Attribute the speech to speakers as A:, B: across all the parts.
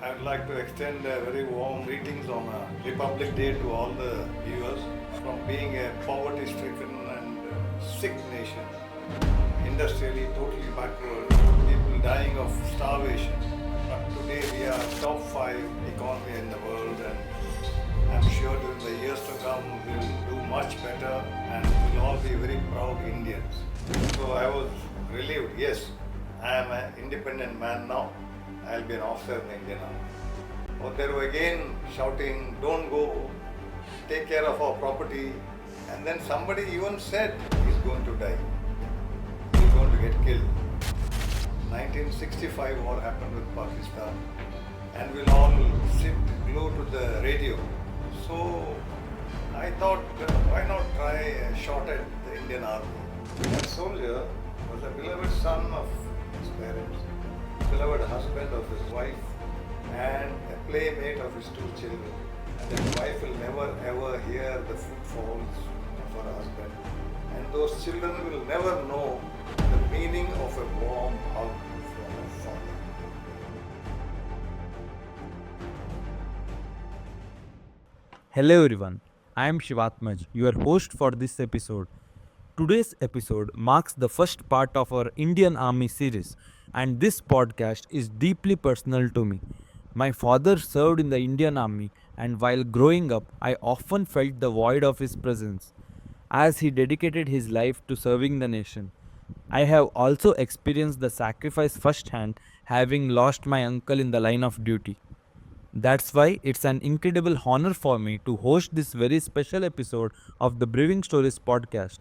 A: I'd like to extend a very warm greetings on Republic Day to all the viewers. From being a poverty-stricken and sick nation, industrially totally backward, people dying of starvation. But today we are top 5 economy in the world, and I'm sure during the years to come we'll do much better and we'll all be very proud Indians. So I was relieved. Yes, I am an independent man now. I'll be an officer in the Indian Army. But they were again shouting, don't go, take care of our property. And then somebody even said he's going to die. He's going to get killed. 1965 war happened with Pakistan. And we'll all sit glued to the radio. So I thought, why not try a shot at the Indian Army? That soldier was a beloved son of his parents, beloved husband of his wife, and a playmate of his 2 children. And his wife will never ever hear the footfalls of her husband. And those children will never know the meaning of a warm hug from a father.
B: Hello everyone, I am Shivatmaj, your host for this episode. Today's episode marks the first part of our Indian Army series, and this podcast is deeply personal to me. My father served in the Indian Army, and while growing up, I often felt the void of his presence, as he dedicated his life to serving the nation. I have also experienced the sacrifice firsthand, having lost my uncle in the line of duty. That's why it's an incredible honor for me to host this very special episode of the Brewing Stories podcast.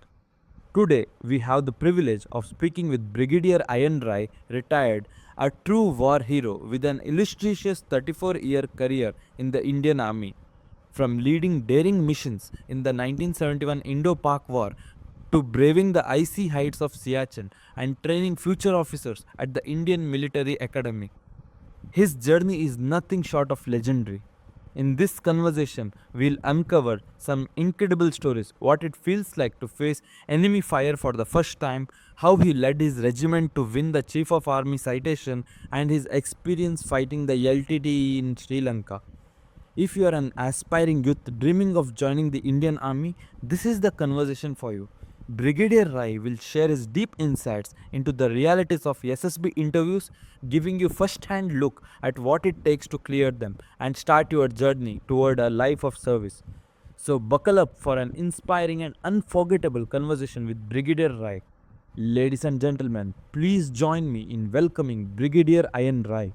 B: Today, we have the privilege of speaking with Brigadier I.N. Rai, retired, a true war hero with an illustrious 34-year career in the Indian Army. From leading daring missions in the 1971 Indo-Pak War to braving the icy heights of Siachen and training future officers at the Indian Military Academy. His journey is nothing short of legendary. In this conversation, we'll uncover some incredible stories, what it feels like to face enemy fire for the first time, how he led his regiment to win the Chief of Army citation, and his experience fighting the LTTE in Sri Lanka. If you are an aspiring youth dreaming of joining the Indian Army, this is the conversation for you. Brigadier Rai will share his deep insights into the realities of SSB interviews, giving you first-hand look at what it takes to clear them and start your journey toward a life of service. So buckle up for an inspiring and unforgettable conversation with Brigadier Rai. Ladies and gentlemen, please join me in welcoming Brigadier I.N. Rai.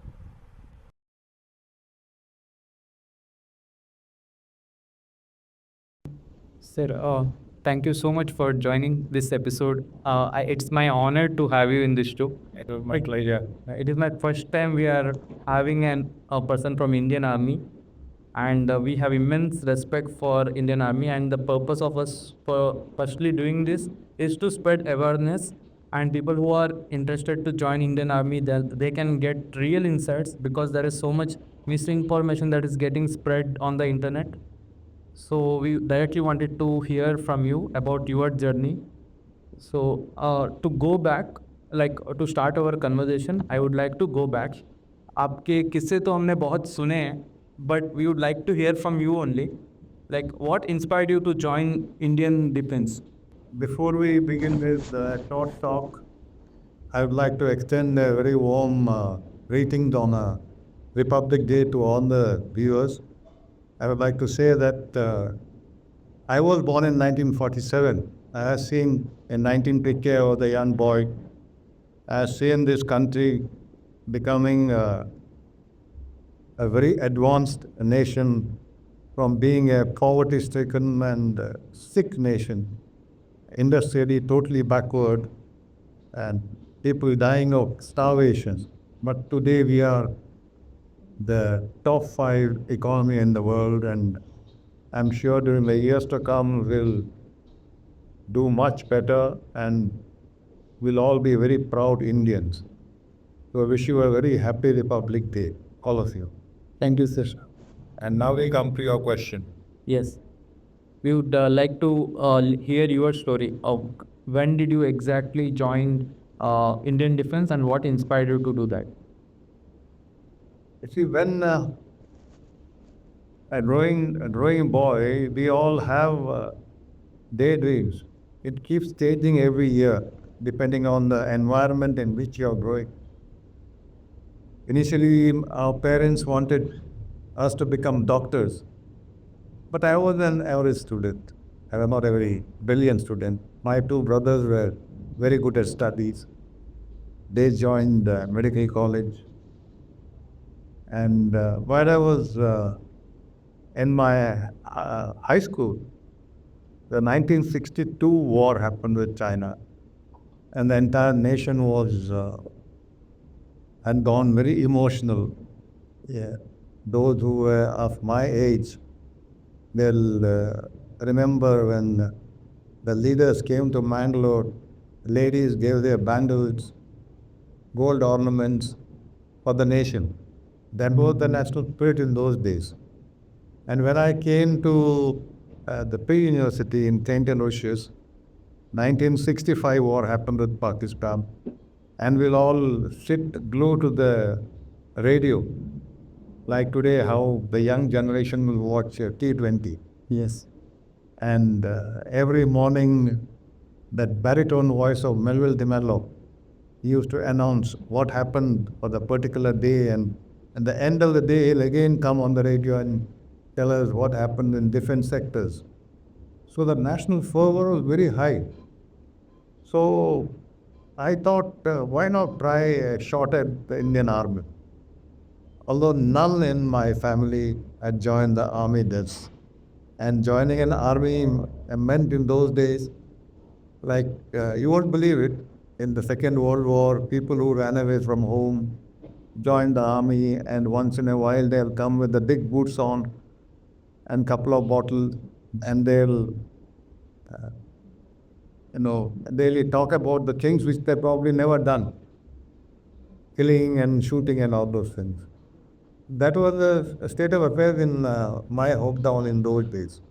C: Sir, thank you so much for joining this episode. It's my honor to have you in this show.
A: It was my pleasure.
C: It is my first time we are having a person from Indian Army, and we have immense respect for Indian Army. And the purpose of us for firstly doing this is to spread awareness, and people who are interested to join Indian Army, that they can get real insights, because there is so much misinformation that is getting spread on the internet. So we directly wanted to hear from you about your journey. So to go back, to start our conversation, I would like to go back. आपके किस्से तो हमने बहुत सुने हैं, but we would like to hear from you only. Like, what inspired you to join Indian Defense?
A: Before we begin this short talk, I would like to extend a very warm greetings on Republic Day to all the viewers. I would like to say that I was born in 1947. I have seen in 1950 I was a young boy. I have seen this country becoming a very advanced nation, from being a poverty-stricken and sick nation, industrially totally backward, and people dying of starvation. But today we are the top 5 economy in the world, and I'm sure during the years to come we'll do much better and we'll all be very proud Indians. So I wish you a very happy Republic Day, all of you.
C: Thank you, sir.
A: And now we come to your question.
C: Yes. We would like to hear your story of when did you exactly join Indian Defense and what inspired you to do that?
A: You see, when a growing boy, we all have daydreams. It keeps changing every year, depending on the environment in which you're growing. Initially, our parents wanted us to become doctors, but I was an average student. I was not a very brilliant student. My two brothers were very good at studies. They joined medical college, and while I was in my high school, the 1962 war happened with China, and the entire nation was had gone very emotional. Yeah. Those who were of my age, they'll remember when the leaders came to Mangalore, ladies gave their bangles, gold ornaments for the nation. That was the national spirit in those days. And when I came to the pre-university in St. Aloysius, 1965 war happened with Pakistan, and we'll all sit glued to the radio, like today how the young generation will watch T20.
C: Yes.
A: And every morning, that baritone voice of Melville DeMello, he used to announce what happened for the particular day, and at the end of the day, he'll again come on the radio and tell us what happened in different sectors. So the national fervor was very high. So I thought, why not try a shot at the Indian Army? Although none in my family had joined the army this. And joining an army meant in those days, like you won't believe it, in the Second World War, people who ran away from home joined the army, and once in a while they'll come with the big boots on and couple of bottles, and they'll, they'll talk about the things which they probably never done, killing and shooting and all those things. That was the state of affairs in my hometown in those days.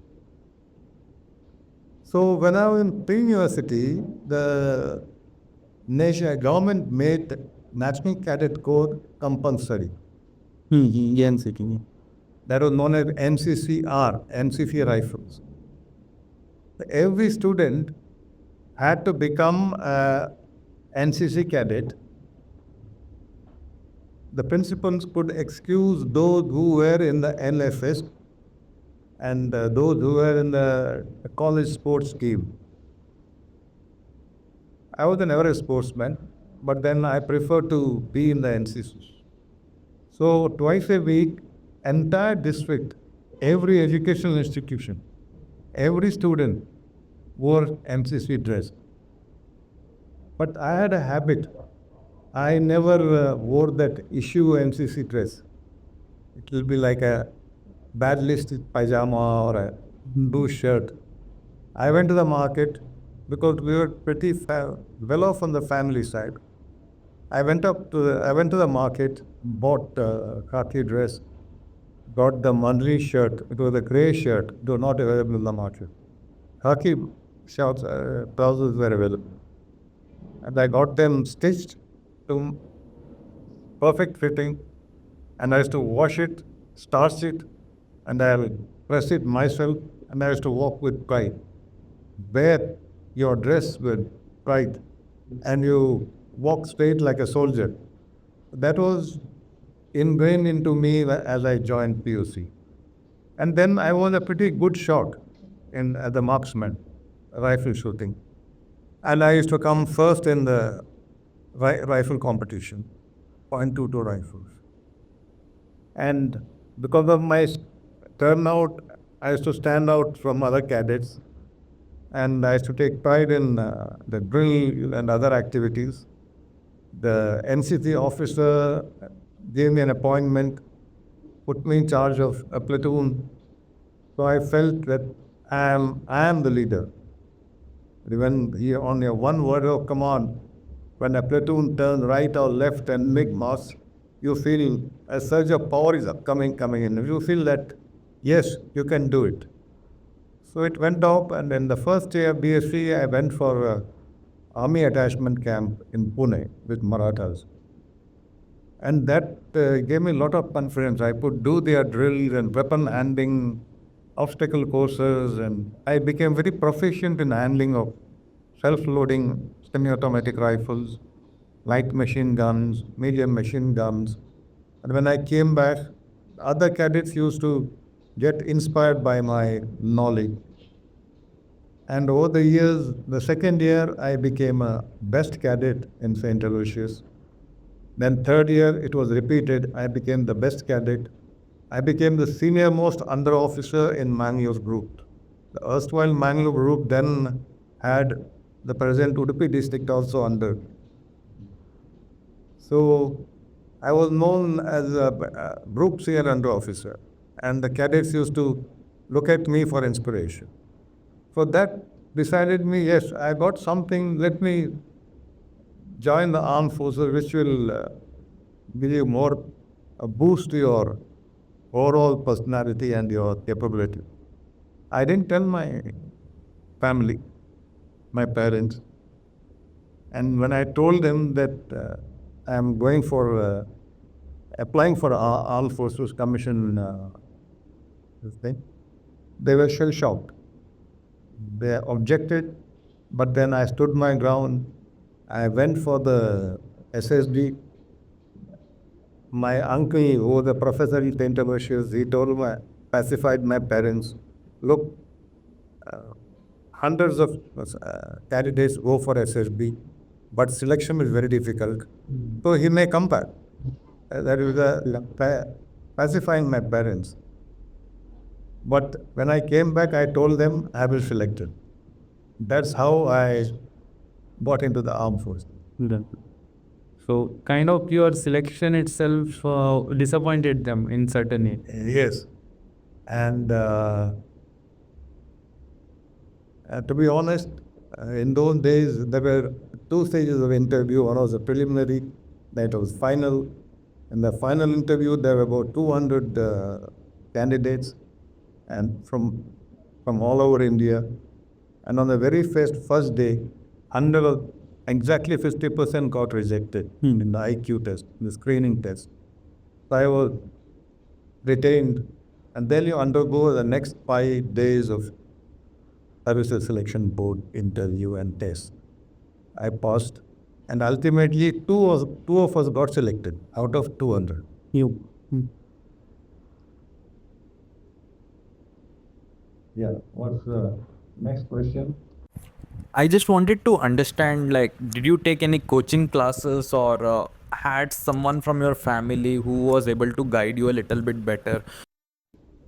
A: So when I was in pre-university, the government made National Cadet Code compulsory.
C: Yeah, NCT.
A: That was known as NCCR, NCC rifles. Every student had to become a NCC cadet. The principals could excuse those who were in the NFS and those who were in the college sports scheme. I was an average sportsman, but then I preferred to be in the NCC. So twice a week, entire district, every educational institution, every student wore NCC dress. But I had a habit. I never wore that issue NCC dress. It will be like a bad list pajama or a blue shirt. I went to the market because we were pretty well off on the family side. I went to the market, bought a khaki dress, got the monthly shirt. It was a grey shirt. It was not available in the market. Khaki shorts, trousers were available, and I got them stitched to perfect fitting, and I used to wash it, starch it, and I'll press it myself, and I used to walk with pride. Wear your dress with pride, and you walk straight like a soldier. That was ingrained into me as I joined POC. And then I was a pretty good shot as a marksman, rifle shooting. And I used to come first in the rifle competition, .22 rifles. And because of my turnout, I used to stand out from other cadets, and I used to take pride in the drill and other activities. The NCC officer gave me an appointment, put me in charge of a platoon. So I felt that I am the leader. When on your one word of command, when a platoon turns right or left and make marks, you feel a surge of power is coming in. You feel that, yes, you can do it. So it went up, and in the first year of BSc, I went for Army attachment camp in Pune with Marathas. And that gave me a lot of confidence. I could do their drills and weapon handling, obstacle courses, and I became very proficient in handling of self-loading semi-automatic rifles, light machine guns, medium machine guns. And when I came back, other cadets used to get inspired by my knowledge. And over the years, the second year, I became a best cadet in St. Aloysius. Then third year, it was repeated. I became the best cadet. I became the senior most under officer in Mangalore group. The erstwhile Mangalore group then had the present Udupi district also under. So I was known as a group senior under officer, and the cadets used to look at me for inspiration. So that decided me, yes, I got something, let me join the armed forces, which will give you more a boost to your overall personality and your capability. I didn't tell my family, my parents, and when I told them that I'm going for applying for armed forces commission, this thing, they were shell shocked. They objected, but then I stood my ground. I went for the SSD. My uncle, who was a professor in St. Aloysius, he told me, pacified my parents, look, hundreds of candidates go for SSB, but selection is very difficult. So he may come back. That is pacifying my parents. But when I came back, I told them I was selected. That's how I got into the armed forces.
C: So kind of your selection itself disappointed them in certain way.
A: Yes. And to be honest, in those days, there were two stages of interview. One was a preliminary, that was final. In the final interview, there were about 200 candidates and from all over India. And on the very first day, exactly 50% got rejected in the IQ test, the screening test. So I was retained, and then you undergo the next 5 days of services selection board interview and test. I passed, and ultimately two of us got selected out of 200.
C: You.
A: Yeah. What's the next question?
B: I just wanted to understand, like, did you take any coaching classes or had someone from your family who was able to guide you a little bit better?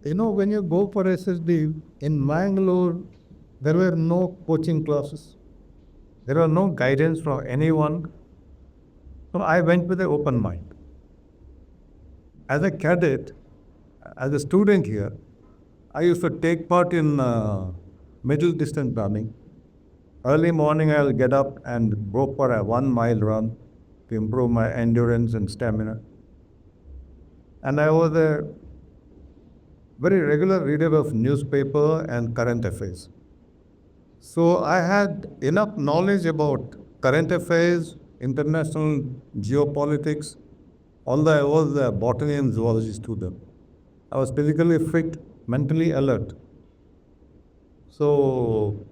A: You know, when you go for SSD in Mangalore, there were no coaching classes. There was no guidance from anyone. So I went with an open mind. As a cadet, as a student here, I used to take part in middle distance running. Early morning, I'll get up and go for a 1 mile run to improve my endurance and stamina. And I was a very regular reader of newspaper and current affairs. So I had enough knowledge about current affairs, international geopolitics, although I was a botany and zoology student. I was physically fit, mentally alert. So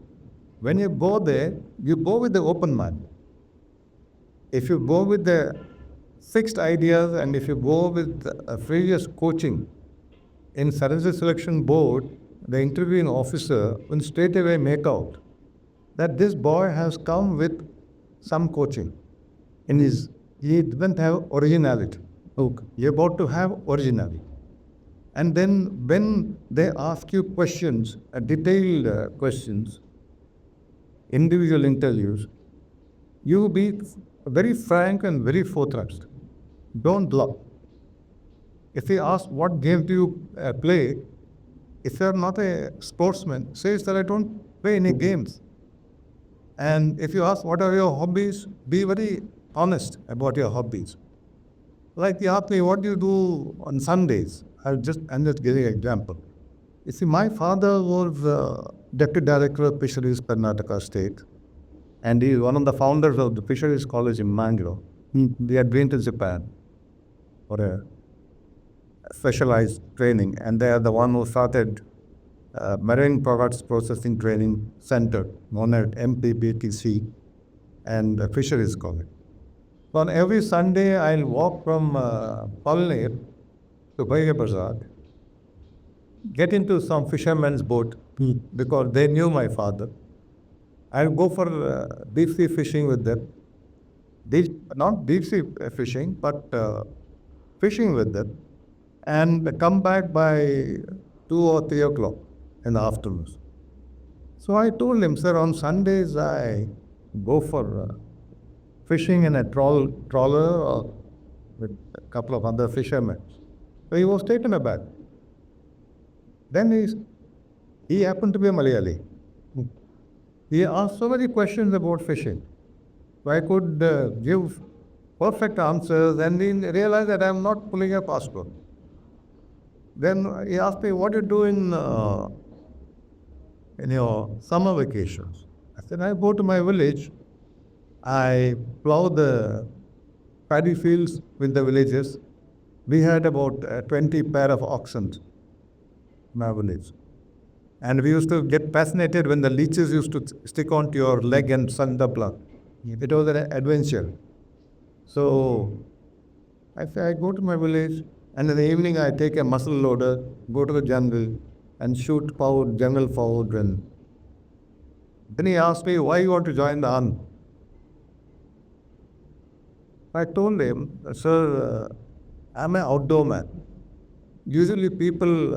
A: when you go there, you go with the open mind. If you go with the fixed ideas and if you go with a previous coaching, in service selection board, the interviewing officer will straight away make out that this boy has come with some coaching. He doesn't have originality. Okay. You're about to have originality. And then when they ask you questions, detailed questions, individual interviews, you be very frank and very forthright. Don't bluff. If he asks what game do you play, if you're not a sportsman, say that I don't play any games. And if you ask what are your hobbies, be very honest about your hobbies. Like you ask me, what do you do on Sundays? I'm just giving an example. You see, my father was Deputy Director of Fisheries, Karnataka State, and he is one of the founders of the Fisheries College in Mangalore. They had been to Japan. for a specialized training, and they are the one who started Marine Products Processing Training Center, known as MPBTC, and the Fisheries College. So on every Sunday, I'll walk from Palner to Bhaiya Bazaar, get into some fisherman's boat because they knew my father. I'll go for deep sea fishing with them. Not deep sea fishing, but fishing with them, and come back by 2 or 3 o'clock in the afternoon. So I told him, sir, on Sundays I go for fishing in a trawler with a couple of other fishermen. So he was taken aback. Then he happened to be a Malayali. He asked so many questions about fishing. So I could give perfect answers, and he realized that I'm not pulling a passport. Then he asked me, what do you do in your summer vacations? I said, I go to my village. I plow the paddy fields with the villagers. We had about 20 pair of oxen in my village. And we used to get fascinated when the leeches used to stick onto your leg and suck the blood. It was an adventure. So I say, I go to my village, and in the evening I take a muzzle loader, go to the jungle and shoot jungle fowl. And then he asked me, why you want to join the army? I told him, sir, I'm an outdoor man. Usually people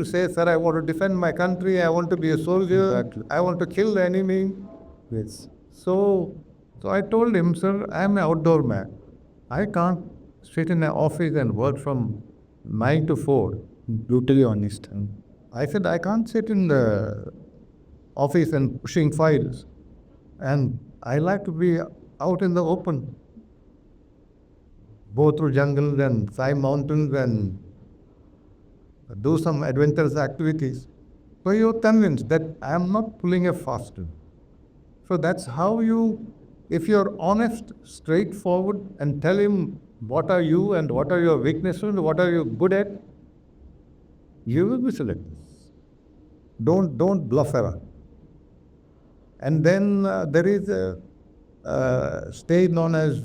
A: say, sir, I want to defend my country, I want to be a soldier, exactly. I want to kill the enemy. Yes. So I told him, sir, I'm an outdoor man. I can't sit in an office and work from 9 to 4. Brutally honest. I said, I can't sit in the office and pushing files. And I like to be out in the open. Go through jungles and climb mountains and do some adventurous activities. So you're convinced that I am not pulling a fast one. So that's how if you're honest, straightforward, and tell him what are you and what are your weaknesses, what are you good at, you will be selected. Don't bluff around. And then there is a stage known as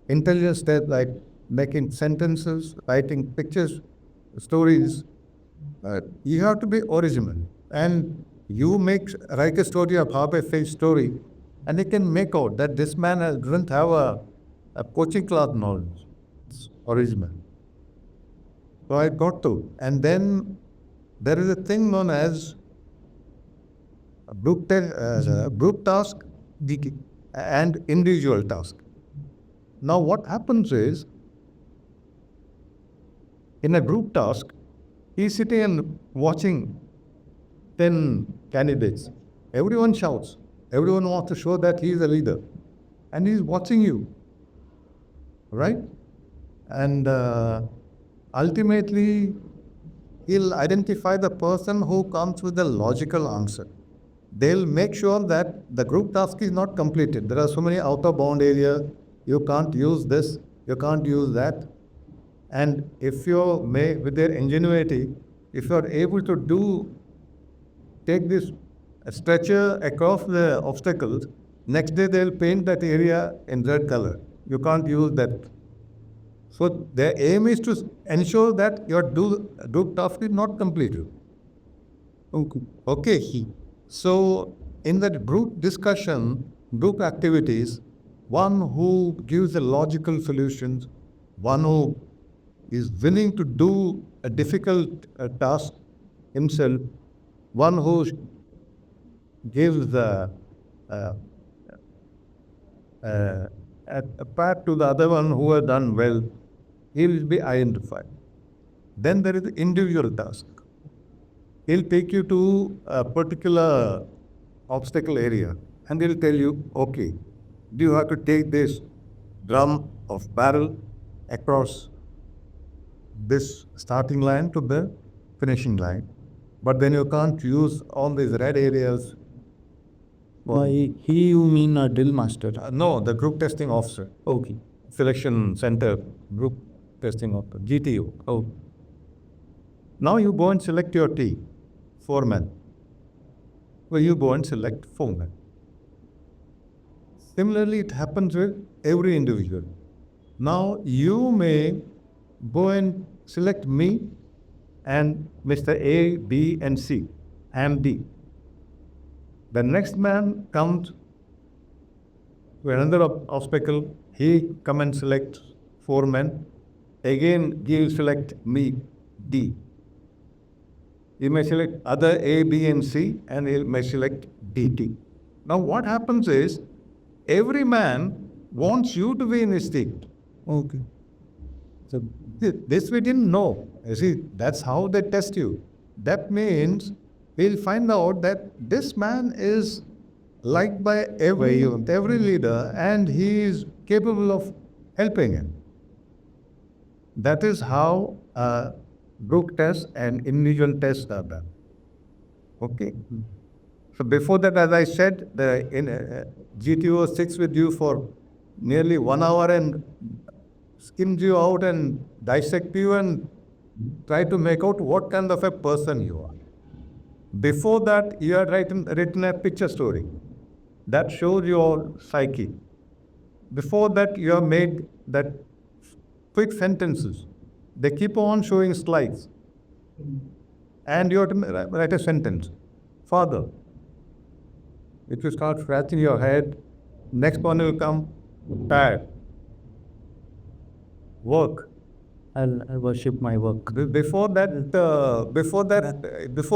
A: intelligence stage, like making sentences, writing pictures, stories. You have to be original. And you write a story of half a page story, and you can make out that this man doesn't have a coaching class knowledge. It's original. So I got to. And then there is a thing known as a group task and individual task. Now what happens is, in a group task, he's sitting and watching 10 candidates. Everyone shouts. Everyone wants to show that he is a leader. And he's watching you. Right? And ultimately, he'll identify the person who comes with a logical answer. They'll make sure that the group task is not completed. There are so many outer bound areas. You can't use this. You can't use that. And if with their ingenuity, if you're able to take this stretcher across the obstacles, next day they'll paint that area in red color. You can't use that. So their aim is to ensure that your group task is not completed. Okay. So in that group discussion, group activities, one who gives the logical solutions, one who is willing to do a difficult task himself, one who gives a pat to the other one who has done well, he will be identified. Then there is the individual task. He'll take you to a particular obstacle area and he'll tell you, okay, do you have to take this drum of barrel across this starting line to the finishing line, but then you can't use all these red areas.
C: By he, you mean a drill master?
A: No, the group testing officer.
C: Okay.
A: selection center, group testing of GTO. Oh. Now you go and select your team, 4 men. Well, you go and select 4 men. Similarly, it happens with every individual. Now you may go and select me and Mr. A, B, and C. I am D. The next man comes to another obstacle. He come and select 4 men. Again, he will select me, D. He may select other A, B, and C, and he may select D, T. Now, what happens is every man wants you to be in his team. Okay. So this we didn't know. You see, that's how they test you. That means we'll find out that this man is liked by every leader, and he is capable of helping him. That is how group tests and individual tests are done. Okay. So before that, as I said, the GTO sits with you for nearly 1 hour and skims you out and dissect you and try to make out what kind of a person you are. Before that, you are written a picture story that shows your psyche. Before that, you have made that quick sentences. They keep on showing slides. And you have to write a sentence. Father. If you start scratching your head, next one will come, tired. Work.
C: I'll worship my work.
A: Before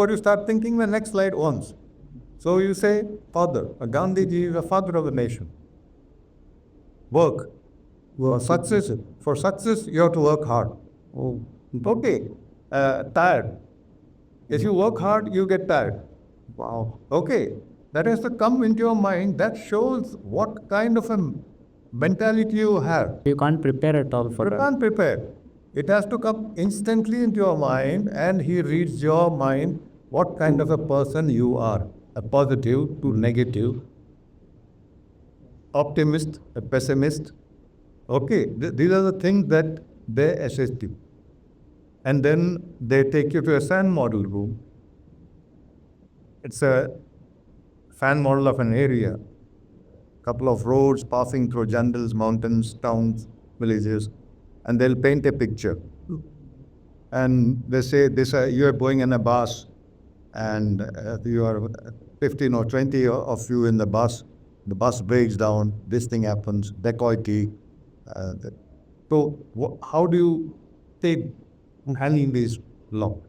A: you start thinking the next slide once. So you say, Father. Gandhiji is a father of the nation. Work. For success, you have to work hard. Oh. Okay. Tired. If you work hard, you get tired. Wow. Okay. That has to come into your mind. That shows what kind of a mentality you have.
C: You can't prepare at all for
A: You
C: that.
A: can't prepare. It has to come instantly into your mind, and he reads your mind what kind of a person you are. A positive to negative, optimist, a pessimist. Okay, these are the things that they assess you. And then they take you to a SAN model room. It's a fan model of an area. Couple of roads passing through jungles, mountains, towns, villages, and they'll paint a picture. And they say you are going in a bus, and you are 15 or 20 of you in the bus. The bus breaks down. This thing happens. Dacoity. So how do you take handling this law?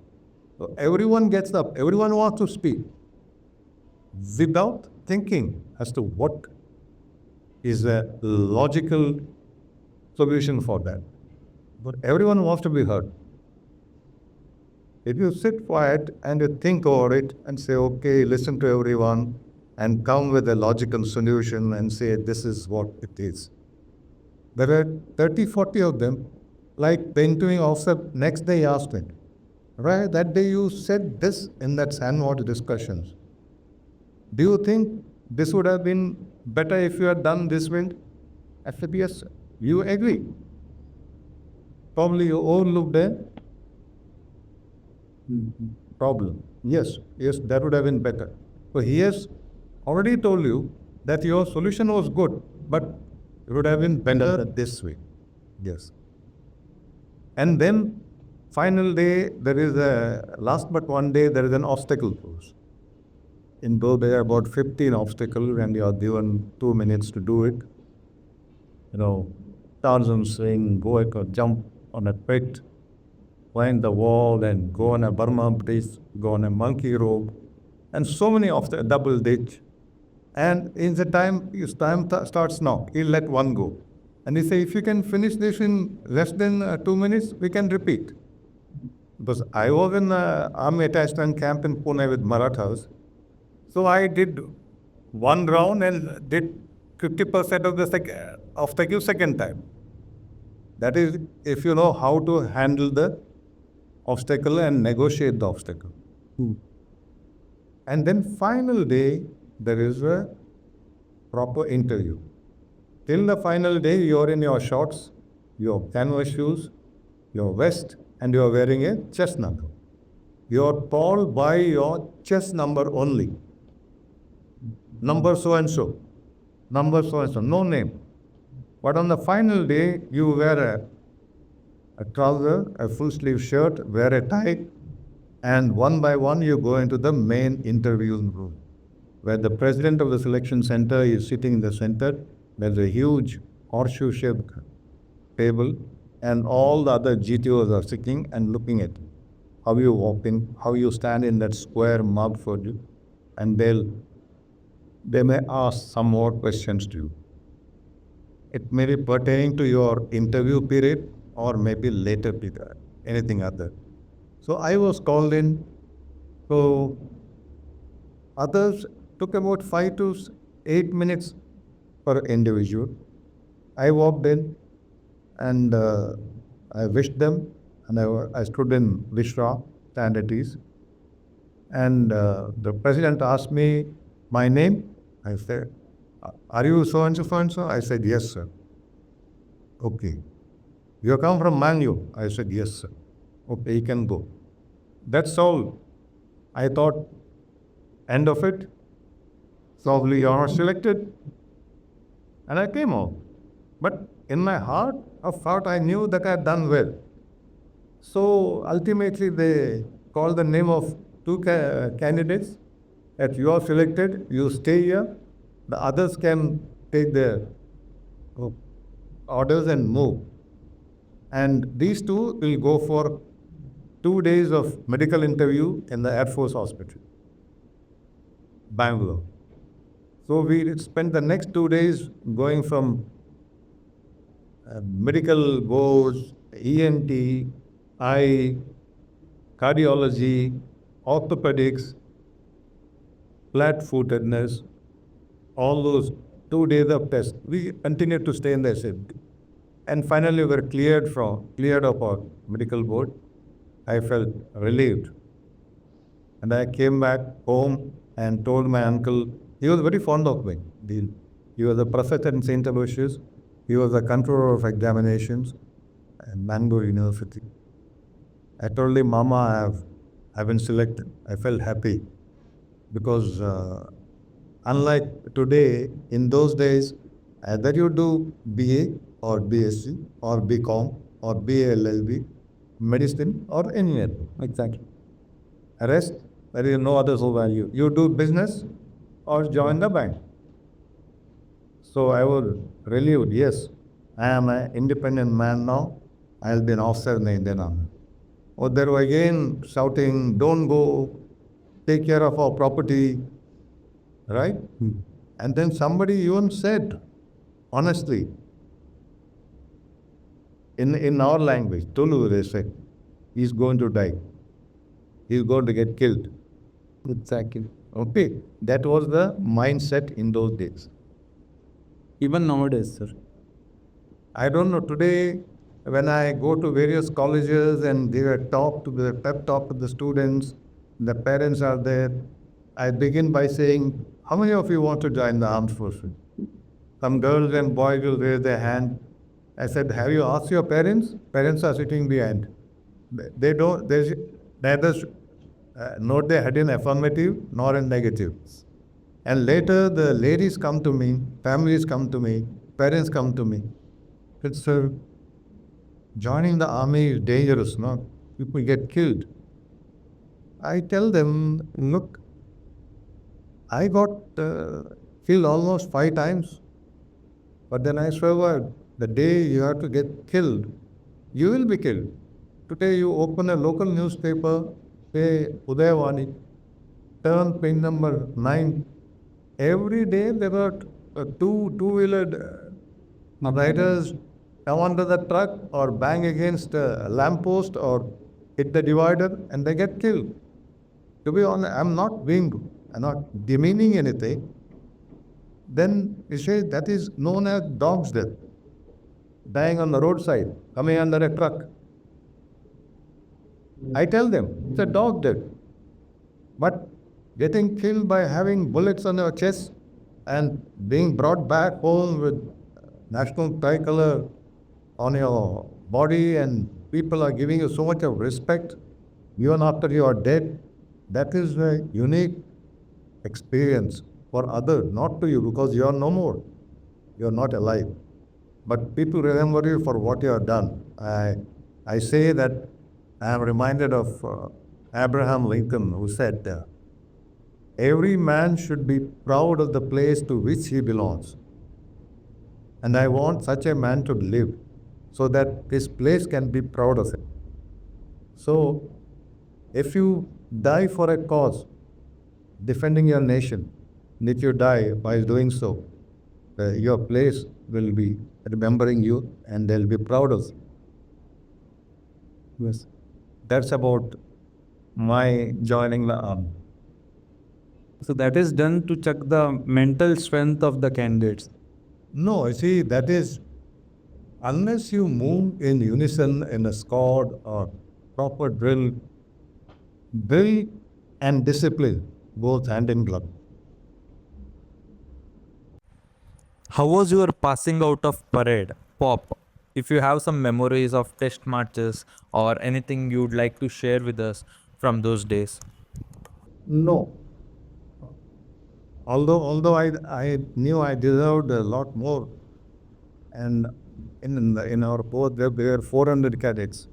A: So everyone gets up. Everyone wants to speak without thinking as to what is a logical solution for that. But everyone wants to be heard. If you sit quiet and you think over it and say, okay, listen to everyone and come with a logical solution and say, this is what it is. There are 30, 40 of them, like the interviewing officer, next day asked me, right, that day you said this in that SANWAT discussions. Do you think this would have been better if you had done this way? I said, yes, you agree. Probably you overlooked a problem. Yes, that would have been better. So he has already told you that your solution was good, but it would have been better this way. Yes. And then, final day, last but one day, there is an obstacle course. In both, there are about 15 obstacles, and you are given 2 minutes to do it. Tarzan swing, go or jump on a pit, climb the wall, and go on a Burma bridge, go on a monkey rope, and so many of the double ditch. And in the time, his time starts now, he'll let one go. And he say, if you can finish this in less than 2 minutes, we can repeat. Because I was in army attachment camp in Pune with Marathas. So I did one round and did 50% of the obstacle second time. That is, if you know how to handle the obstacle and negotiate the obstacle. And then final day, there is a proper interview. Till the final day, you're in your shorts, your canvas shoes, your vest, and you're wearing a chest number. You're called by your chest number only. Number so and so. Number so and so. No name. But on the final day, you wear a trouser, a full sleeve shirt, wear a tie, and one by one you go into the main interview room, where the president of the selection center is sitting in the center. There's a huge horseshoe shaped table, and all the other GTOs are sitting and looking at how you walk in, how you stand in that square marked for you, and they may ask some more questions to you. It may be pertaining to your interview period or maybe later period, anything other. So I was called in. So others took about 5 to 8 minutes per individual. I walked in and I wished them, and I stood in Vishra, stand at ease. And the president asked me my name. I said, "Are you so and so so and so?" I said, "Yes, sir." "Okay. You come from Mangalore?" I said, "Yes, sir." "Okay, you can go." That's all. I thought, end of it. Probably you are selected. And I came out. But in my heart of heart, I knew that I had done well. So ultimately, they called the name of two candidates. If you are selected, you stay here. The others can take their orders and move. And these two will go for 2 days of medical interview in the Air Force Hospital, Bangalore. So we spent the next 2 days going from medical boards, ENT, eye, cardiology, orthopedics, flat-footedness, all those 2 days of tests. We continued to stay in the SFD. And finally, we were cleared of our medical board. I felt relieved. And I came back home and told my uncle, he was very fond of me. He was a professor in St. Aloysius. He was a controller of examinations at Mangalore University. I told him, "Mama, I've been selected." I felt happy because unlike today, in those days, either you do BA or BSc or BCom or BA LLB, medicine or engineering. Exactly. Rest, there is no other value. You do business or join the bank. So I was relieved. Yes, I am an independent man now. I'll be an officer in the Indian Army. Oh, they were again shouting, "Don't go, take care of our property," right? And then somebody even said, honestly, in our language, Tulu, they said, "He's going to die. He's going to get killed."
C: Exactly.
A: Okay, that was the mindset in those days.
C: Even nowadays, sir.
A: I don't know, today when I go to various colleges and they were pep talk to the students, the parents are there, I begin by saying, "How many of you want to join the armed forces?" Some girls and boys will raise their hand. I said, "Have you asked your parents?" Parents are sitting behind. They don't, they neither nod their head in affirmative nor in negative. And later the ladies come to me, families come to me, parents come to me. Said, "Sir, joining the army is dangerous, no? People get killed." I tell them, "Look, I got killed almost 5 times, but then I survived. The day you have to get killed, you will be killed. Today you open a local newspaper, say Udayavani, turn page number 9. Every day there were two-wheeled riders come under the truck or bang against a lamppost or hit the divider and they get killed." To be honest, I'm not demeaning anything. Then you say that is known as dog's death, dying on the roadside, coming under a truck. I tell them it's a dog death. But getting killed by having bullets on your chest and being brought back home with national tricolor on your body, and people are giving you so much of respect even after you are dead. That is a unique experience for others, not to you, because you are no more. You are not alive. But people remember you for what you have done. I say that I am reminded of Abraham Lincoln, who said, every man should be proud of the place to which he belongs. And I want such a man to live so that his place can be proud of him. So, if you die for a cause, defending your nation, and if you die by doing so, your place will be remembering you and they'll be proud of you. Yes. That's about my joining the army.
C: So that is done to check the mental strength of the candidates.
A: No, you see, that is, unless you move in unison in a squad or proper drill and discipline goes hand in glove.
B: How was your passing out of parade? Pop. If you have some memories of test matches or anything you'd like to share with us from those days.
A: No. Although I knew I deserved a lot more, and in our post there were 400 cadets.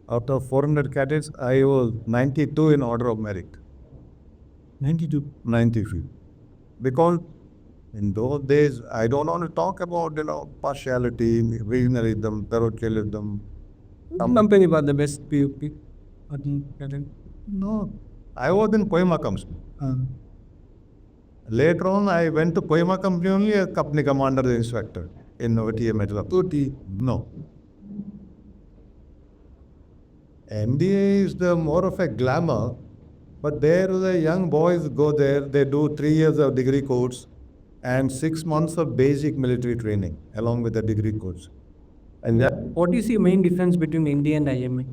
A: Out of 400 cadets, I was 92 in order of merit. 92. 92. Because in those days, I don't want to talk about partiality, regionalism, parochialism.
C: Company was the best PUP.
A: No, I was in Kohima Company. Later on, I went to Kohima Company only as company commander, the inspector in OTA Metro. No. MBA is the more of a glamour, but there the young boys go there, they do 3 years of degree course and 6 months of basic military training along with the degree course. And that,
D: What is the main difference between India and IMA?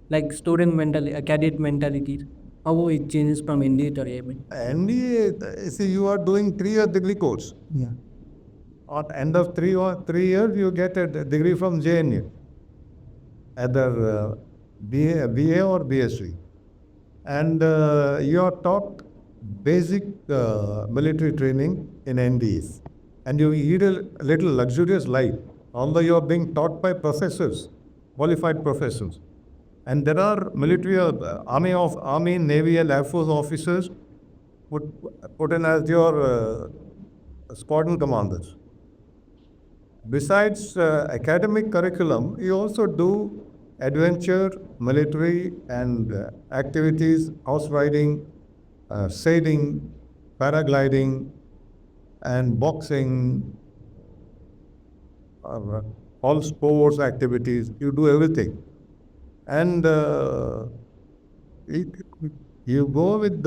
D: Like student mentality, cadet mentality, how it changes from India to IMA?
A: MBA, see, you are doing 3 year degree course.
D: Yeah.
A: At end of 3 years, you get a degree from JNU, either BA or BSc. And you are taught basic military training in NDs. And you lead a little luxurious life, although you are being taught by professors, qualified professors. And there are military, Army, Navy, and Air Force officers put in as your squadron commanders. Besides academic curriculum, you also do adventure, military, and activities, horse riding, sailing, paragliding, and boxing, uh, all sports activities. You do everything. And it, you go with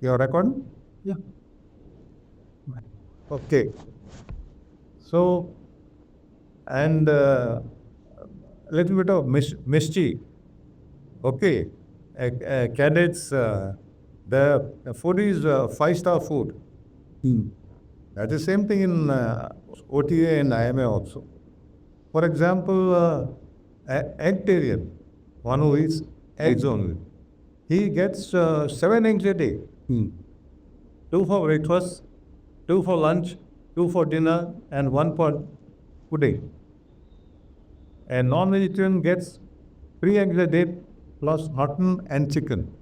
A: your record?
D: Yeah.
A: Okay. So, and little bit of mischief. Okay. Cadets, the food is 5-star food. That is same thing in OTA and IMA also. For example, eggetarian, one who eats eggs only, he gets 7 eggs a day. 2 for breakfast, 2 for lunch, 2 for dinner, and 1 for pudding. A non-vegetarian gets 3 eggs a day plus mutton and chicken.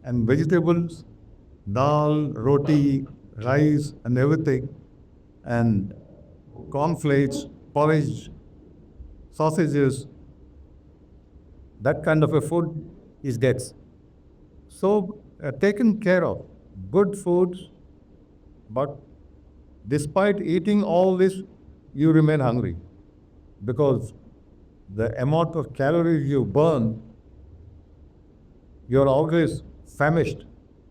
A: And vegetables, dal, roti, rice, and everything, and cornflakes, porridge, sausages, that kind of a food is gets. So, taken care of, good foods, but despite eating all this, you remain hungry because the amount of calories you burn, you're always famished,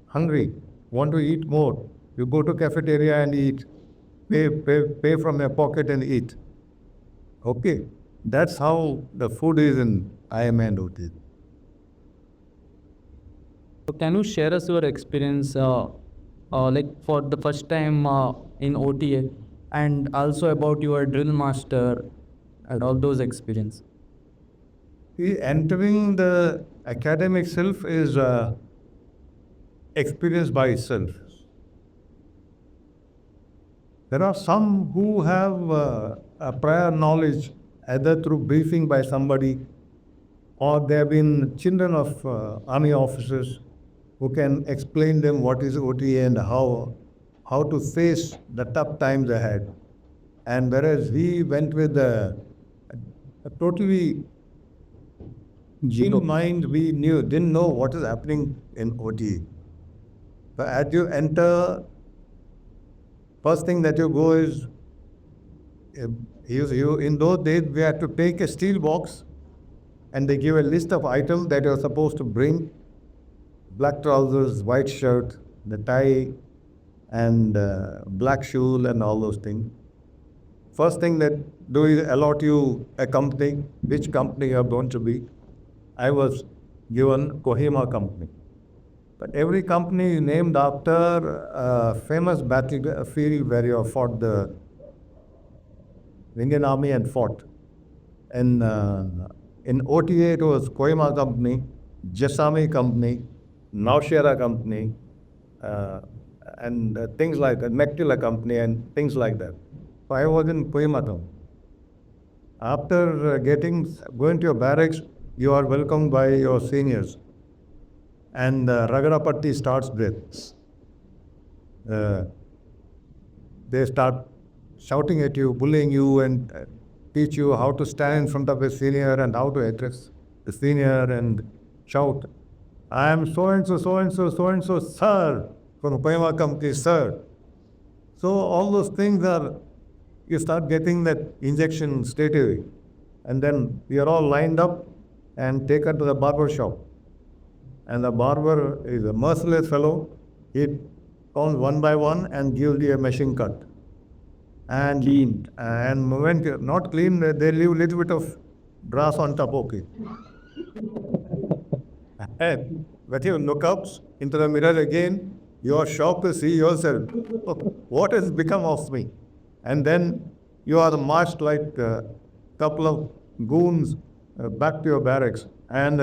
A: hungry, want to eat more. You go to cafeteria and eat, pay from your pocket and eat. Okay, that's how the food is in IM and OT.
C: So can you share us your experience, like for the first time in OTA? and also about your drill master and all those experience.
A: See, entering the academy itself is experience by itself. There are some who have a prior knowledge either through briefing by somebody or they have been children of army officers who can explain them what is OTA and how to face the tough times ahead. And whereas we went with a totally in mind, we didn't know what is happening in OTA. But as you enter, first thing that you go is, in those days, we had to take a steel box and they give a list of items that you're supposed to bring: black trousers, white shirt, the tie, and black shoe, and all those things. First thing that do is allot you a company, which company you are going to be. I was given Kohima company. But every company is named after a famous battlefield where you have fought the Indian Army and fought. And in OTA, it was Kohima company, Jasami company, Naushera company, and things like that, Mektila company, and things like that. So I was in Kohima company. After going to your barracks, you are welcomed by your seniors. And Ragadapatti starts there. They start shouting at you, bullying you, and teach you how to stand in front of a senior and how to address the senior and shout, "I am so and so, so and so, so and so, sir," from Kohima company, sir. So all those things you start getting that injection straight away. And then we are all lined up and taken to the barber shop. And the barber is a merciless fellow. He comes one by one and gives you a machine cut. And clean. And when not clean, they leave a little bit of grass on top. Okay. And when you look up into the mirror again, you are shocked to see yourself. What has become of me? And then you are marched like a couple of goons back to your barracks. And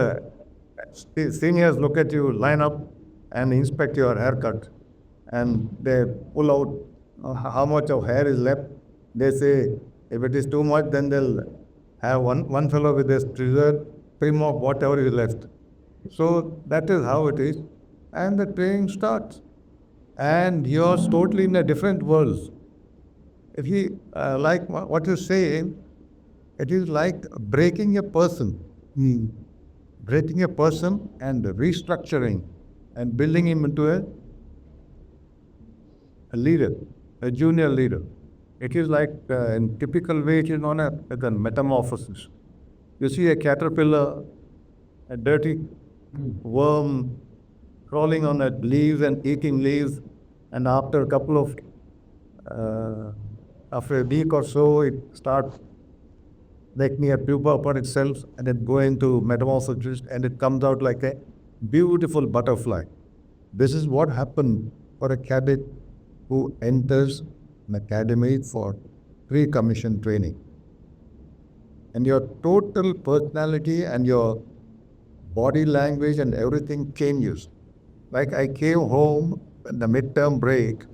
A: seniors look at you, line up, and inspect your haircut. And they pull out how much of hair is left. They say, if it is too much, then they'll have one fellow with a scissor trim off whatever is left. So that is how it is. And the training starts. And you're totally in a different world. If you like what you say, it is like breaking a person. Breaking a person and restructuring and building him into a leader, a junior leader. It is like, in typical way, it is known as a metamorphosis. You see a caterpillar, a dirty worm crawling on leaves and eating leaves, and after a couple of, after a week or so, it starts making a pupa upon itself, and it goes into metamorphosis, and it comes out like a beautiful butterfly. This is what happened for a cadet who enters an academy for pre-commission training. And your total personality and your body language and everything changes. Like I came home in the midterm break,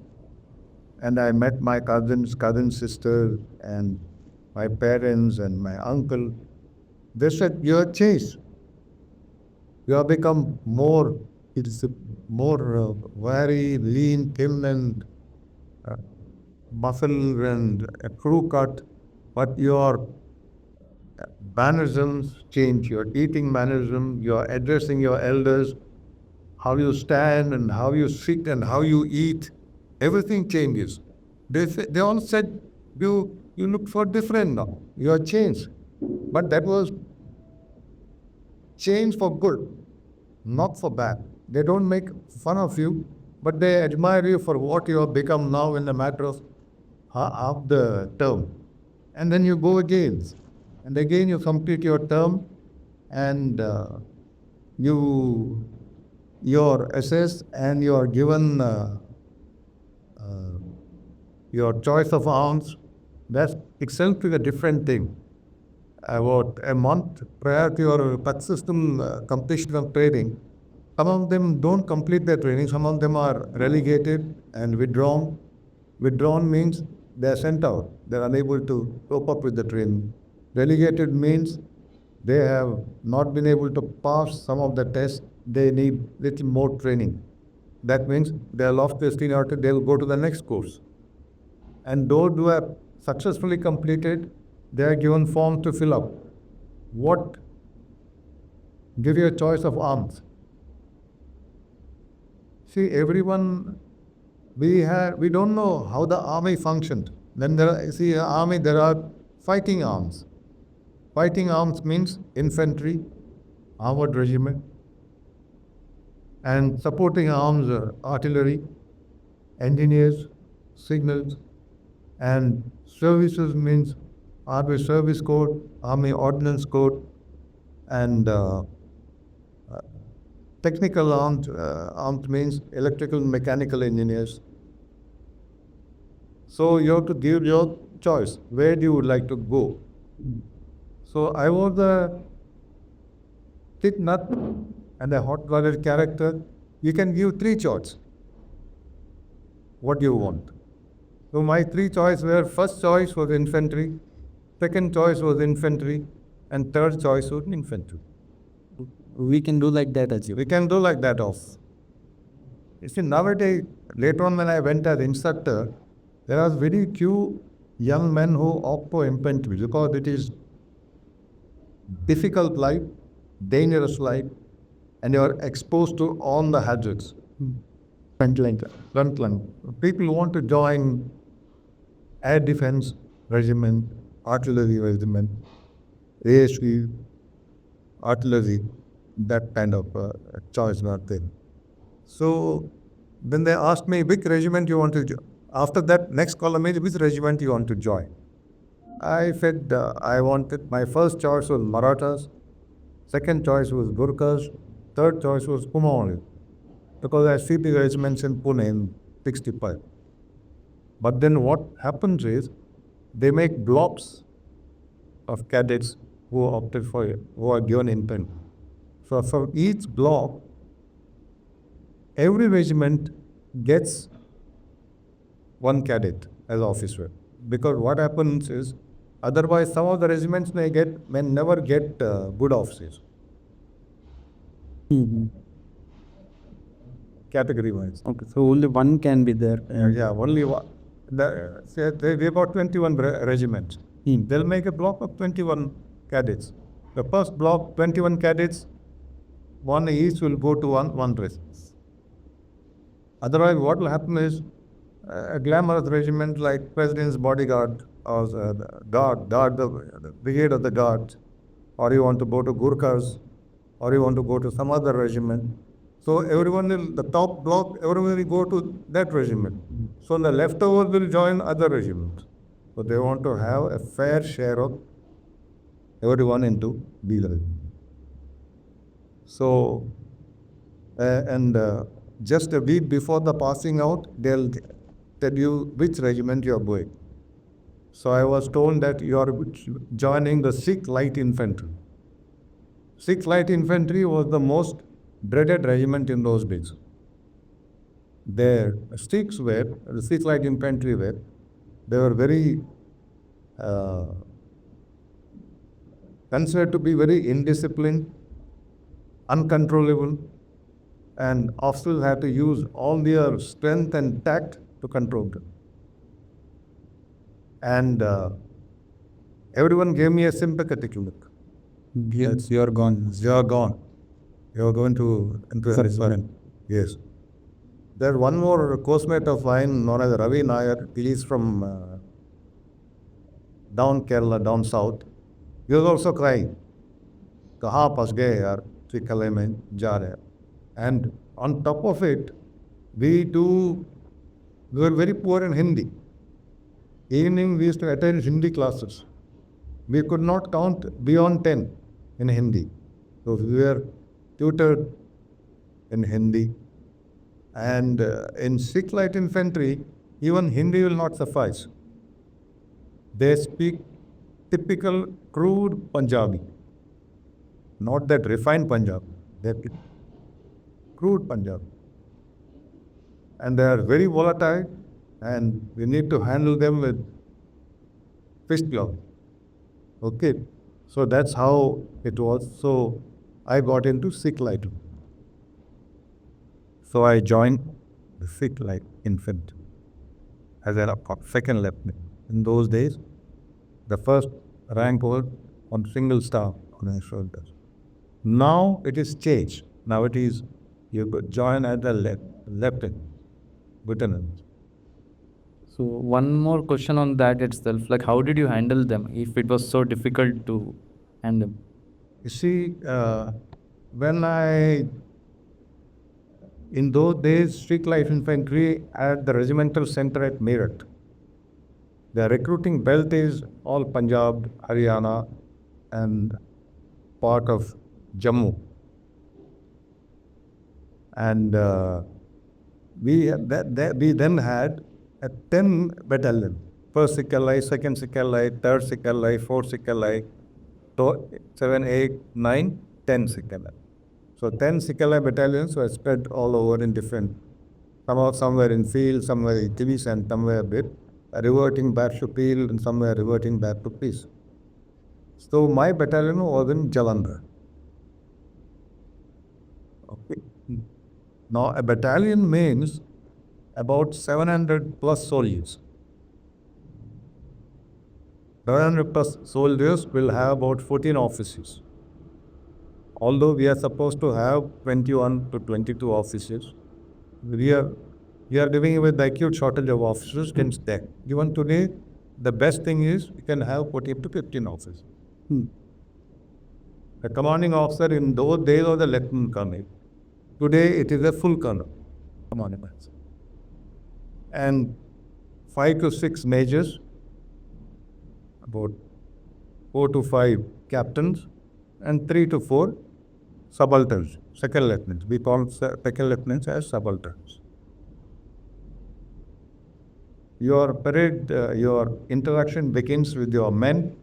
A: and I met my cousin sister, and my parents and my uncle. They said, "You have changed. You have become more, very lean, thin, and muscle and a crew cut, but your mannerisms change, your eating mannerism, your addressing your elders, how you stand and how you sit and how you eat, everything changes." They all said, you look so different now. You are changed. But that was change for good, not for bad. They don't make fun of you, but they admire you for what you have become now in the matter of half the term. And then you go again. And again you complete your term, and you're assessed and you're given your choice of arms, that itself is a different thing. About a month prior to your successful completion of training, some of them don't complete their training, some of them are relegated and withdrawn. Withdrawn means they are sent out, they are unable to cope up with the training. Relegated means they have not been able to pass some of the tests, they need little more training. That means they are lost their seniority, they will go to the next course. And those who have successfully completed, they are given form to fill up. What? Give you a choice of arms. See, everyone, we don't know how the army functioned. Then army, there are fighting arms. Fighting arms means infantry, armored regiment, and supporting arms are artillery, engineers, signals, and services means Army Service Code, Army Ordnance Code, and technical armed means electrical and mechanical engineers. So you have to give your choice. Where do you would like to go? So I was a thick nut and a hot-blooded character. You can give three choices. What do you want? So my three choices were: first choice was infantry, second choice was infantry, and third choice was infantry.
B: We can do like that as you.
A: We can do like that also. You see, nowadays, later on when I went as instructor, there are very few young men who opt for infantry because it is difficult life, dangerous life, and you are exposed to all the hazards.
B: Frontline.
A: Frontline. People want to join air defense regiment, artillery regiment, ASV, artillery, that kind of choice not there. So then they asked me which regiment you want to join. After that, next column is which regiment you want to join. I said I wanted, my first choice was Marathas, second choice was Gurkhas, third choice was Kumaon, because I see the regiments in Pune in 65. But then what happens is they make blocks of cadets who opted for it, who are given intent. So for each block, every regiment gets one cadet as officer. Because what happens is, otherwise some of the regiments may never get good officers. Category wise.
B: Okay, so only one can be there.
A: Yeah, only one. We got 21 regiments. They'll make a block of 21 cadets. The first block, 21 cadets, one each will go to one regiment. Otherwise, what will happen is a glamorous regiment like President's Bodyguard or the the Brigade of the Guards, or you want to go to Gurkhas, or you want to go to some other regiment. So everyone will, the top block, everyone will go to that regiment. So the leftovers will join other regiments. So they want to have a fair share of everyone into these regiments. So, just a week before the passing out, they'll tell you which regiment you are going. So I was told that you are joining the Sikh Light Infantry. Sikh Light Infantry was the most dreaded regiment in those days. The Sikh Light Infantry they were very considered to be very indisciplined, uncontrollable, and officers had to use all their strength and tact to control them. And everyone gave me a sympathetic look.
B: Yes, you are gone.
A: You are gone. You are going to into a regiment. Yes. There's one more coursemate of mine known as Ravi Nair. He is from down Kerala, down south. He was also crying. कहाँ फंस गए यार त्रिकले में जा रहे हैं. And on top of it, we were very poor in Hindi. Evening we used to attend Hindi classes. We could not count beyond 10 in Hindi. So we were tutored in Hindi. And in Sikh Light Infantry, Even Hindi will not suffice. They speak typical crude Punjabi, not that refined Punjabi. They speak crude Punjabi. And they are very volatile, and we need to handle them with fist glove. Okay, so that's how it was. So I got into Sikh light. So I joined the Sikh light infantry as a second lieutenant. In those days, the first rank was on single star on his shoulders. Now it is changed. Now it is you could join as a lieutenant, lieutenant.
C: So one more question on that itself, like how did you handle them if it was so difficult to handle?
A: You see, when in those days, Sikh light infantry at the regimental center at Meerut. The recruiting belt is all Punjab, Haryana, and part of Jammu. And we then had a 10 battalion. First Sikh Allied, second Sikh Allied, third Sikh Allied, fourth Sikh Allied, 7, 8, 9, 10 Sikh Allied. So 10 Sikh Allied battalions were spread all over in different, somewhere in field, somewhere in TVs, and somewhere a bit reverting back to field, and somewhere reverting back to peace. So my battalion was in Jalandhar. Okay. Now a battalion means about 700 plus soldiers. 700 plus soldiers will have about 14 officers. Although we are supposed to have 21 to 22 officers, we are living with the acute shortage of officers since then. Even today, the best thing is we can have 14 to 15 officers. The commanding officer in those days was the lieutenant colonel. Today it is a full colonel, commanding officer. And 5 to 6 majors, about 4 to 5 captains, and 3 to 4 subalterns, second lieutenants. We call second lieutenants as subalterns. Your parade, your interaction begins with your men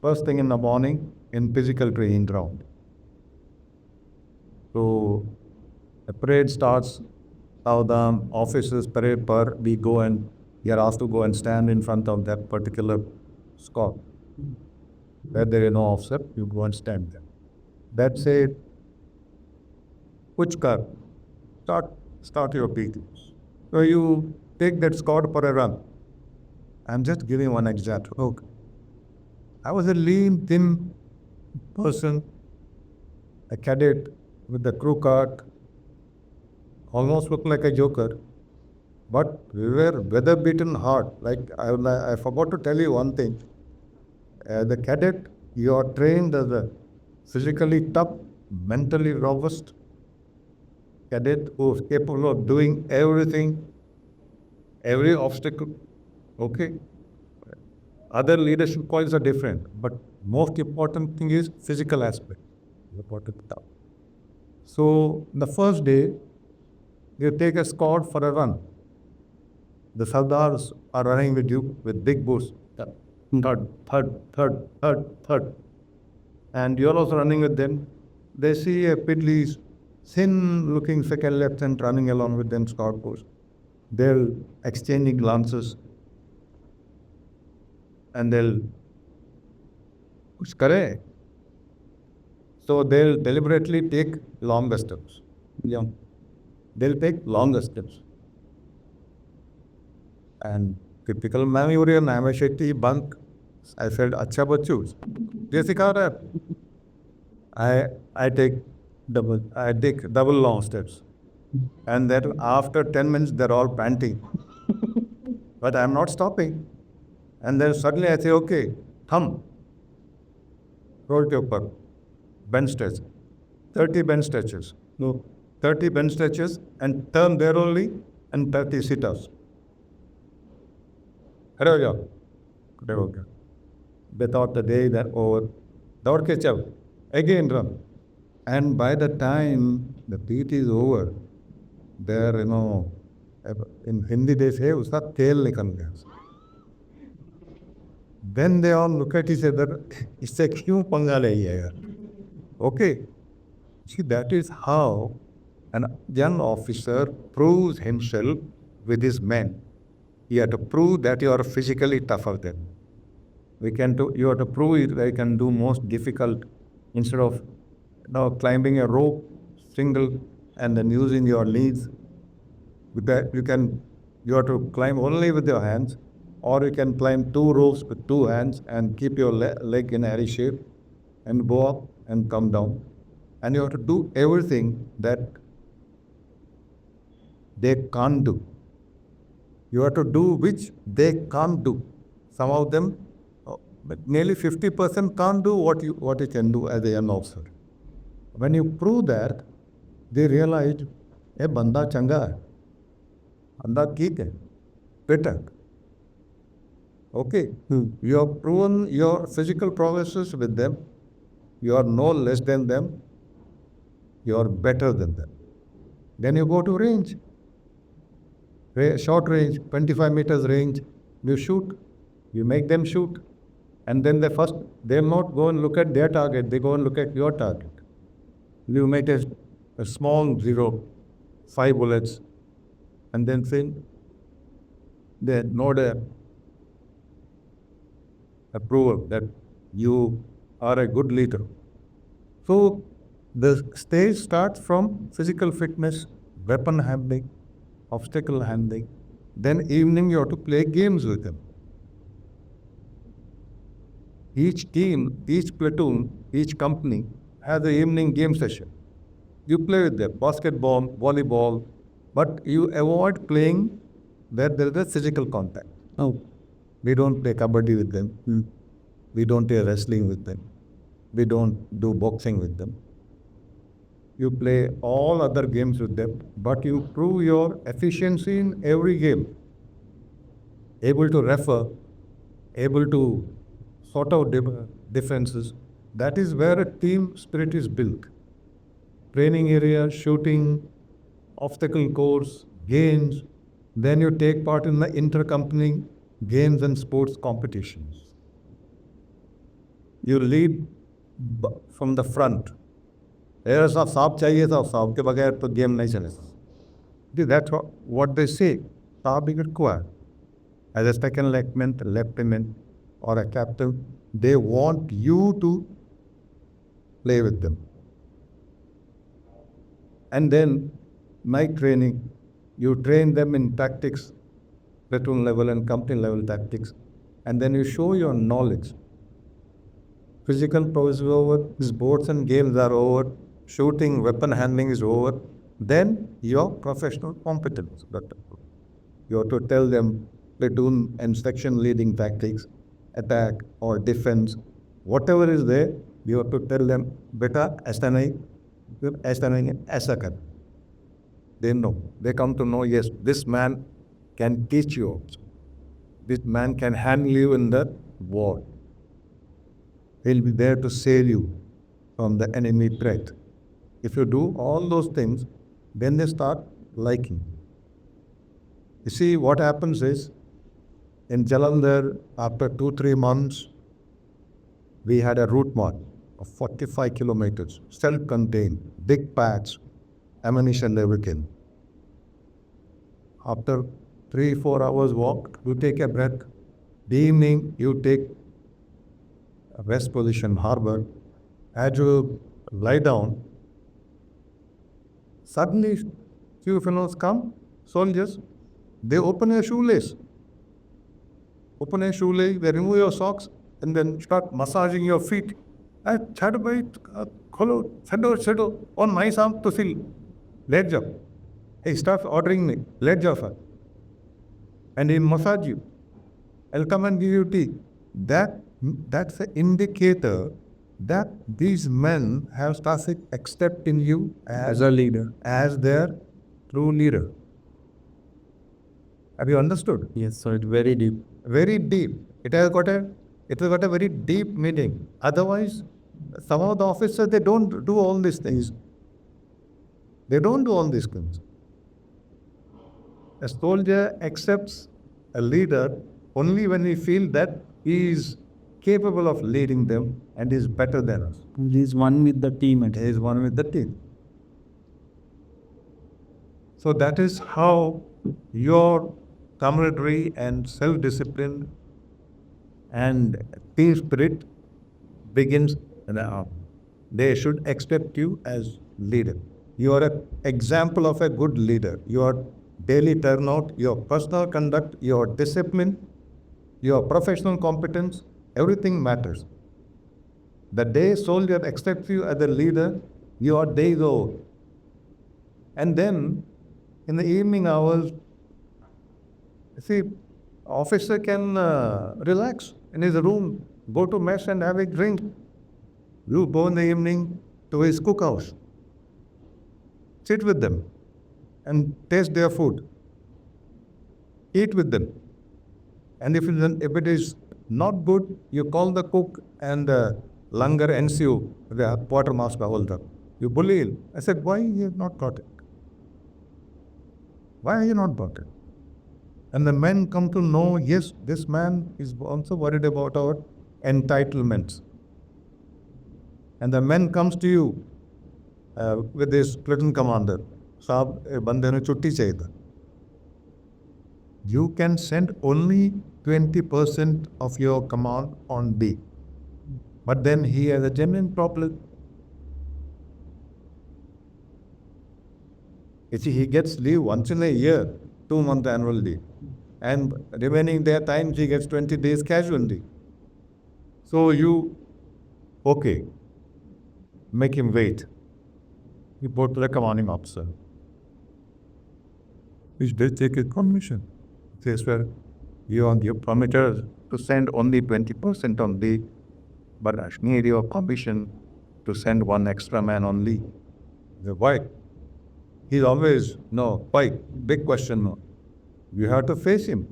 A: first thing in the morning in physical training ground. So the parade starts, how the officers parade per, we go and we are asked to go and stand in front of that particular squad. Where there is no officer, you go and stand there. That's it. Which car? Start your PT. So you take that squad for a run. I'm just giving one example. Okay. I was a lean, thin person, a cadet with the crew cart, almost looked like a joker. But we were weather-beaten hard. Like I forgot to tell you one thing. The cadet, you are trained as a physically tough, mentally robust cadet who is capable of doing everything, every obstacle. Okay. Other leadership qualities are different, but most important thing is physical aspect. So the first day, you take a squad for a run. The Sardars are running with you with big boots. Third. And you're also running with them. They see a piddly, thin-looking second lieutenant running along with them squad post. They'll exchanging glances, and they'll kuch kare. So they'll deliberately take longer steps. Yeah. They'll take longer steps. And typical Mamayurian Namasheti bunk. I said, Acha bachus. I take double long steps. And then after 10 minutes, they're all panting. But I'm not stopping. And then suddenly I say, okay, thumb, roll to upper, bench stretch, 30 bench stretches. No, 30 bench stretches and turn there only and 30 sit-ups. खड़े हो जाओ, खड़े हो गया. They thought the day that over, दौड़ के चल, again run. And by the time the PT is over, they're, In Hindi they say, "Uska tail nikal gaya." Then they all look at each other, इससे क्यों पंगा ले यार? Okay, see that is how an young officer proves himself with his men. He had to prove that you are physically tougher than. You have to prove it that you can do most difficult instead of climbing a rope single and then using your knees. With that you have to climb only with your hands, or you can climb two ropes with two hands and keep your leg in airy shape and go up and come down. And you have to do everything that they can't do. You have to do which they can't do. Some of them, but nearly 50% can't do what you can do as a young officer. When you prove that, they realize, "ए बंदा चंगा है, बंदा ठीक है, better." Okay, you have proven your physical prowesses with them. You are no less than them. You are better than them. Then you go to range. Short range, 25 meters range, you shoot. You make them shoot. And then they'll not go and look at their target, they go and look at your target. You make a small 0, 5 bullets, and then say, they note a approval that you are a good leader. So the stage starts from physical fitness, weapon handling, obstacle handling. Then evening you have to play games with them. Each team, each platoon, each company has an evening game session. You play with them, basketball, volleyball, but you avoid playing where there is a physical contact.
D: Oh,
A: We don't play kabaddi with them. We don't play wrestling with them. We don't do boxing with them. You play all other games with them, but you prove your efficiency in every game. Able to refer, able to sort out differences. That is where a team spirit is built. Training area, shooting, obstacle course, games. Then you take part in the inter-company games and sports competitions. You lead from the front. There is a साहब चाहिए था, साहब के बगैर तो game नहीं चलेगा. That's what they say. साहब is required. As a second lieutenant or a captain, they want you to play with them. And then night training, you train them in tactics, platoon level and company level tactics, and then you show your knowledge. Physical prowess is over, sports and games are over, shooting, weapon handling is over, then your professional competence. You have to tell them platoon and section leading tactics, attack or defense, whatever is there, you have to tell them, beta, aisa nahi, aisa kar. They know. They come to know, yes, this man can teach you also. This man can handle you in the war. He'll be there to save you from the enemy threat. If you do all those things, then they start liking. You see, what happens is, in Jalandhar, after 2-3 months, we had a route march of 45 kilometers, self-contained, big packs, ammunition, everything. After 3-4 hours walk, you take a breath. The evening, you take a rest position, harbor. As you lie down, suddenly few fellows come, soldiers, they open a shoelace. They remove your socks and then start massaging your feet. Chhad bhai, kholo, chhado, on my sam to sil, let jao. He starts ordering me, let jao sir. And he'll massage you. I'll come and give you tea. That's an indicator that these men have started accepting you as a leader, as their true leader. Have you understood?
C: Yes, so it's very deep.
A: Very deep. It has got a very deep meaning. Otherwise, some of the officers, they don't do all these things. They don't do all these things. A soldier accepts a leader only when we feel that he is capable of leading them and is better than us.
C: He is one with the team.
A: He is one with the team. So that is how your camaraderie and self-discipline and team spirit begins in the army. They should accept you as leader. You are an example of a good leader. Your daily turnout, your personal conduct, your discipline, your professional competence, everything matters. The day soldier accepts you as a leader, your day is over. And then in the evening hours, see, officer can relax in his room, go to mess and have a drink. You go in the evening to his cookhouse, sit with them and taste their food, eat with them. And if it is not good, you call the cook and langar NCO, the quartermaster holder. You bully him. I said, why you have not got it? Why are you not got it? And the men come to know, yes, this man is also worried about our entitlements. And the men comes to you with this platoon commander, Saab, bande ne chutti chahiye. You can send only 20% of your command on B. But then he has a genuine problem. You see, he gets leave once in a year, 2 month annual leave. And remaining their times, he gets 20 days casual leave. So you, okay, make him wait. You report to the commanding officer. Which they take his permission. Says, well, you permitted to send only 20% on leave, but I need your permission to send one extra man on leave. Why? He's always, no, why? Big question, no. You have to face him.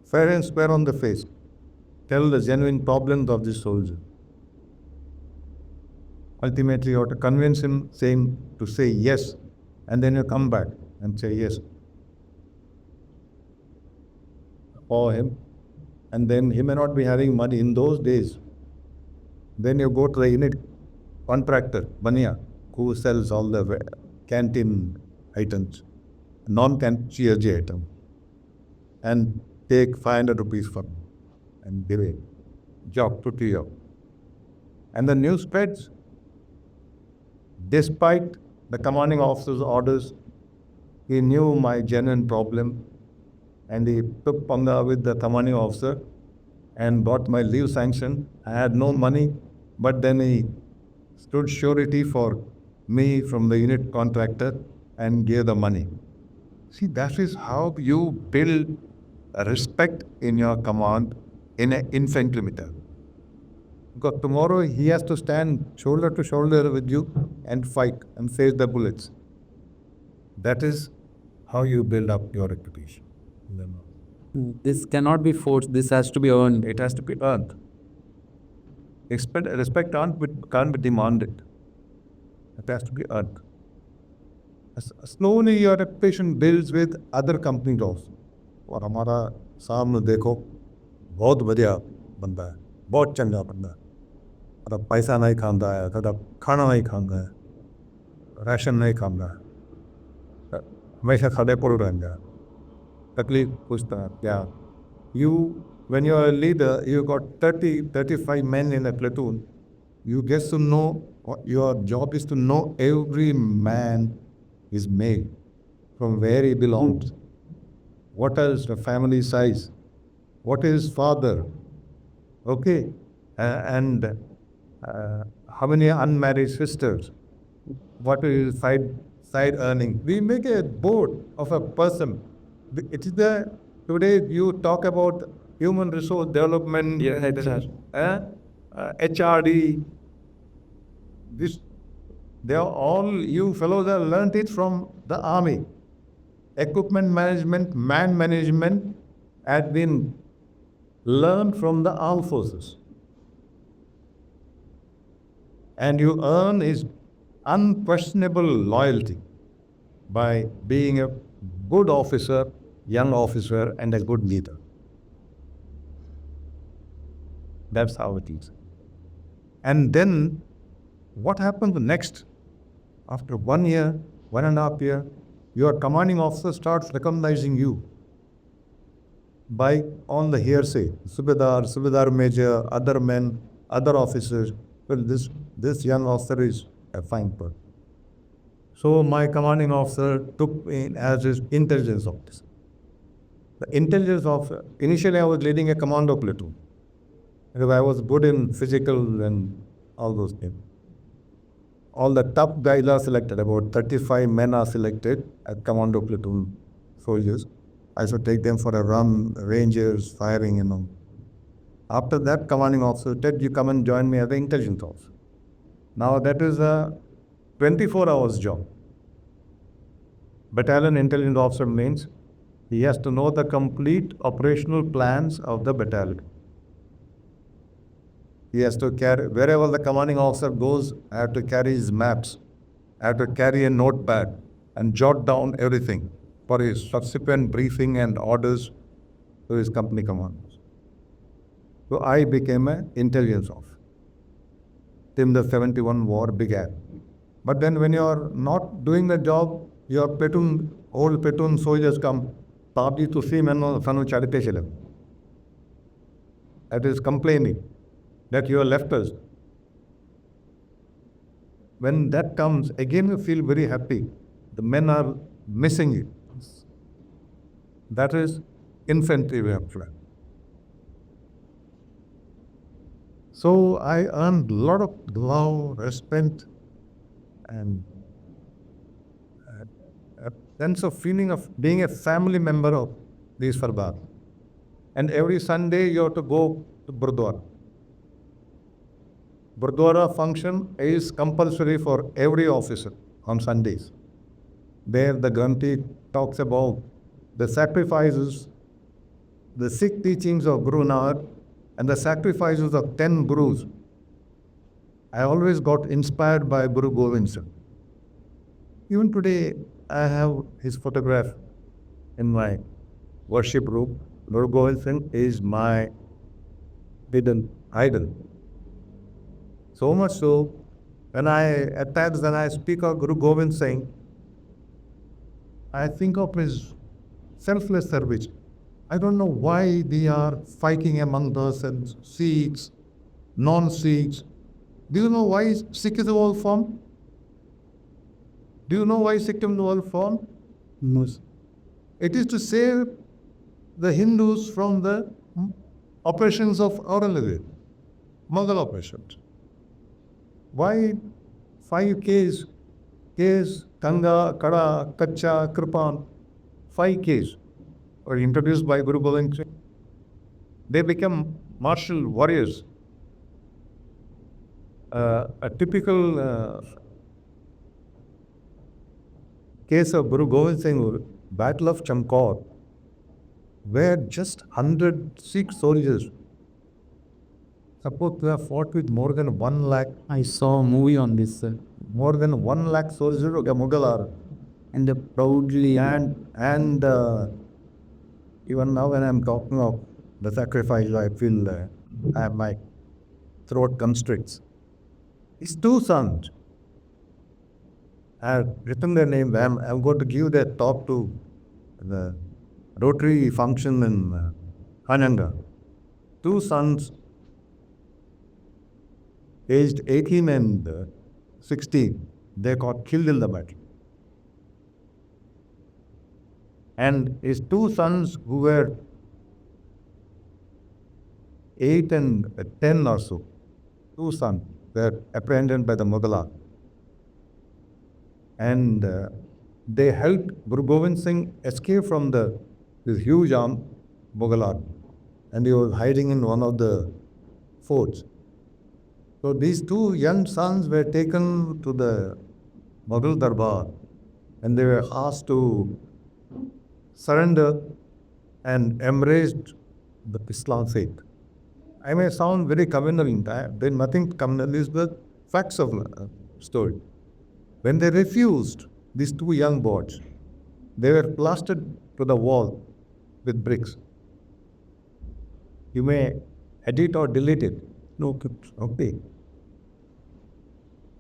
A: Fair and square on the face. Tell the genuine problems of this soldier. Ultimately, you have to convince him to say yes, and then you come back and say yes for him. And then he may not be having money in those days. Then you go to the unit contractor, Bania, who sells all the canteen items, non-canteen CSG item, and take 500 rupees from him and give it. Job, put you up. And the news spreads. Despite the commanding officer's orders, he knew my genuine problem and he took panga with the commanding officer and got my leave sanction. I had no money, but then he stood surety for me from the unit contractor and gave the money. See, that is how you build a respect in your command in an infantry battalion. Because tomorrow he has to stand shoulder to shoulder with you and fight and face the bullets. That is how you build up your reputation.
C: This cannot be forced. This has to be earned.
A: It has to be earned. Respect can't be demanded. It has to be earned. Slowly your reputation builds with other companies also. और हमारा सामने देखो बहुत बढ़िया बंदा है, बहुत चंगा बंदा है, कदा पैसा नहीं खाता है, कदा खाना नहीं खाता है, राशन नहीं खाता है, हमेशा खड़े पड़ रहेंगे, तकलीफ पूछता है क्या. When you are a leader, you got 35 men in a platoon. You get to know, your job is to know every man is made, from where he belongs, what is the family size, what is father, okay, and how many unmarried sisters, what is side earning. We make a board of a person. It is today you talk about human resource development, HRD. They are all, you fellows have learnt it from the army. Equipment management, man management had been learned from the armed forces. And you earn his unquestionable loyalty by being a good officer young officer, and a good leader. That's how it is. And then what happens next? After 1 year, 1.5 year, your commanding officer starts recognizing you by on the hearsay. Subedar major, other men, other officers. Well, this young officer is a fine person. So my commanding officer took me as his intelligence officer. The intelligence officer, initially I was leading a commando platoon because I was good in physical and all those things. All the top guys are selected, about 35 men are selected as commando platoon soldiers. I should take them for a run, rangers, firing, After that, commanding officer said, you come and join me as an intelligence officer. Now that is a 24 hours job. Battalion intelligence officer means he has to know the complete operational plans of the battalion. He has to carry, wherever the commanding officer goes, I have to carry his maps. I have to carry a notepad and jot down everything for his subsequent briefing and orders to his company commanders. So I became an intelligence officer till the 71 war began. But then when you are not doing the job, your platoon, old platoon soldiers come, Papi to see men sanu charite chale. That is complaining that you have left us. When that comes, again you feel very happy. The men are missing you. That is infantry way of life. So I earned a lot of love, respect, and a sense of feeling of being a family member of these Farbad. And every Sunday you have to go to Gurdwara. Gurdwara function is compulsory for every officer on Sundays. There the Granthi talks about the sacrifices, the Sikh teachings of Guru Nanak and the sacrifices of 10 Gurus. I always got inspired by Guru Govind Singh. Even today, I have his photograph in my worship room. Guru Govind Singh is my hidden idol. So much so, when I speak of Guru Govind Singh, I think of his selfless service. I don't know why they are fighting among themselves, Sikhs, non-Sikhs. Do you know why Sikhism was formed? Do you know why Sikhism was formed? No. It is to save the Hindus from the oppressions of Aurangzeb, Mughal oppressions. Why 5 Ks? Ks, Kanga, Kada, Kacha, Kripan, 5 Ks were introduced by Guru Gobind Singh. They become martial warriors. A typical case of Guru Gobind Singh, Battle of Chamkaur, where just 100 Sikh soldiers supposed to have fought with more than 1 lakh.
C: I saw a movie on this, sir.
A: More than 1 lakh soldiers of Mughal army.
C: And they proudly
A: And even now when I'm talking of the sacrifice, I feel my throat constricts. His 2 sons have written their name. I'm going to give their talk to the Rotary function in Hananga. 2 sons, aged 18 and 16, they got killed in the battle. And his 2 sons, who were 8 and 10 or so, 2 sons were apprehended by the Mughal army. And they helped Guru Gobind Singh escape from this huge Mughal army. And he was hiding in one of the forts. So these 2 young sons were taken to the Mughal Darbar and they were asked to surrender and embraced the Islam faith. I may sound very communal in that. There's nothing communal, is the facts of the story. When they refused, these 2 young boys, they were plastered to the wall with bricks. You may edit or delete it.
D: Okay.
A: Okay.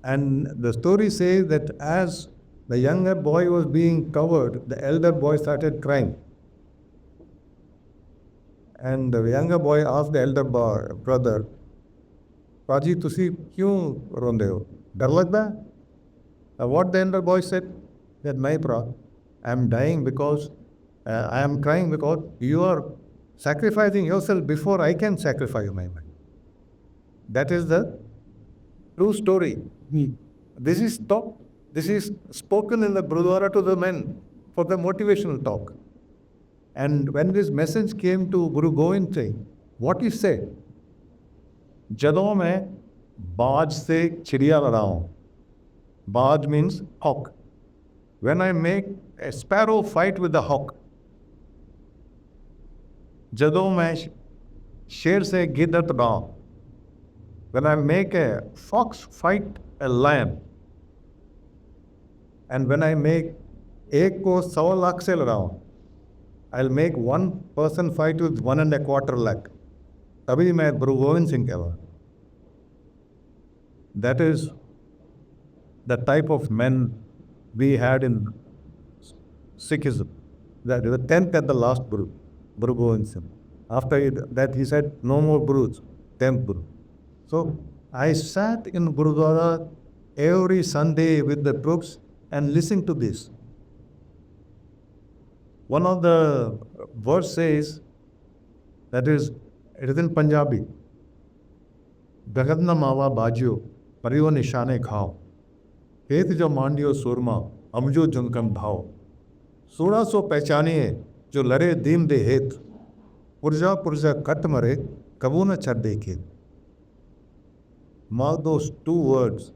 A: And the story says that as the younger boy was being covered, the elder boy started crying. And the younger boy asked the elder brother, Paji, तुसी क्यों रोंदे हो? डर लगता है? What the elder boy said, that my bro, I am dying because I am crying because you are sacrificing yourself before I can sacrifice my life. That is the true story. This is talk. This is spoken in the Gurudwara to the men for the motivational talk. And when this message came to Guru Gobind Singh, what he said, ਜਦੋਂ मैं बाज से चिड़िया लड़ाऊं, बाज means hawk. When I make a sparrow fight with the hawk, ਜਦੋਂ मैं शेर से गिद्ध तड़ाऊं, when I make a fox fight a lion, and when I make एक को 100 लाख से लड़ाऊं, I'll make one person fight with 1.25 lakh. तभी मैं गुरु गोविंद सिंह कहवा. That is the type of men we had in Sikhism. That is the 10th and the last Guru, Guru Gobind Singh. After that he said, no more Gurus, 10th Guru. So I sat in Gurudwara every Sunday with the books and listened to this. One of the verse says, that is, it is in Punjabi, Gagadna Mawa Bajio, Pariyo Nishane Khao, Heth Jo Mandiyo Surma, Amjo Junkam Dhao, 1600 पहचानिए जो लड़े दीन दे हेत, पुरजा पुरजा cut मरे, कबू न छड़ देखे. Mark those two words.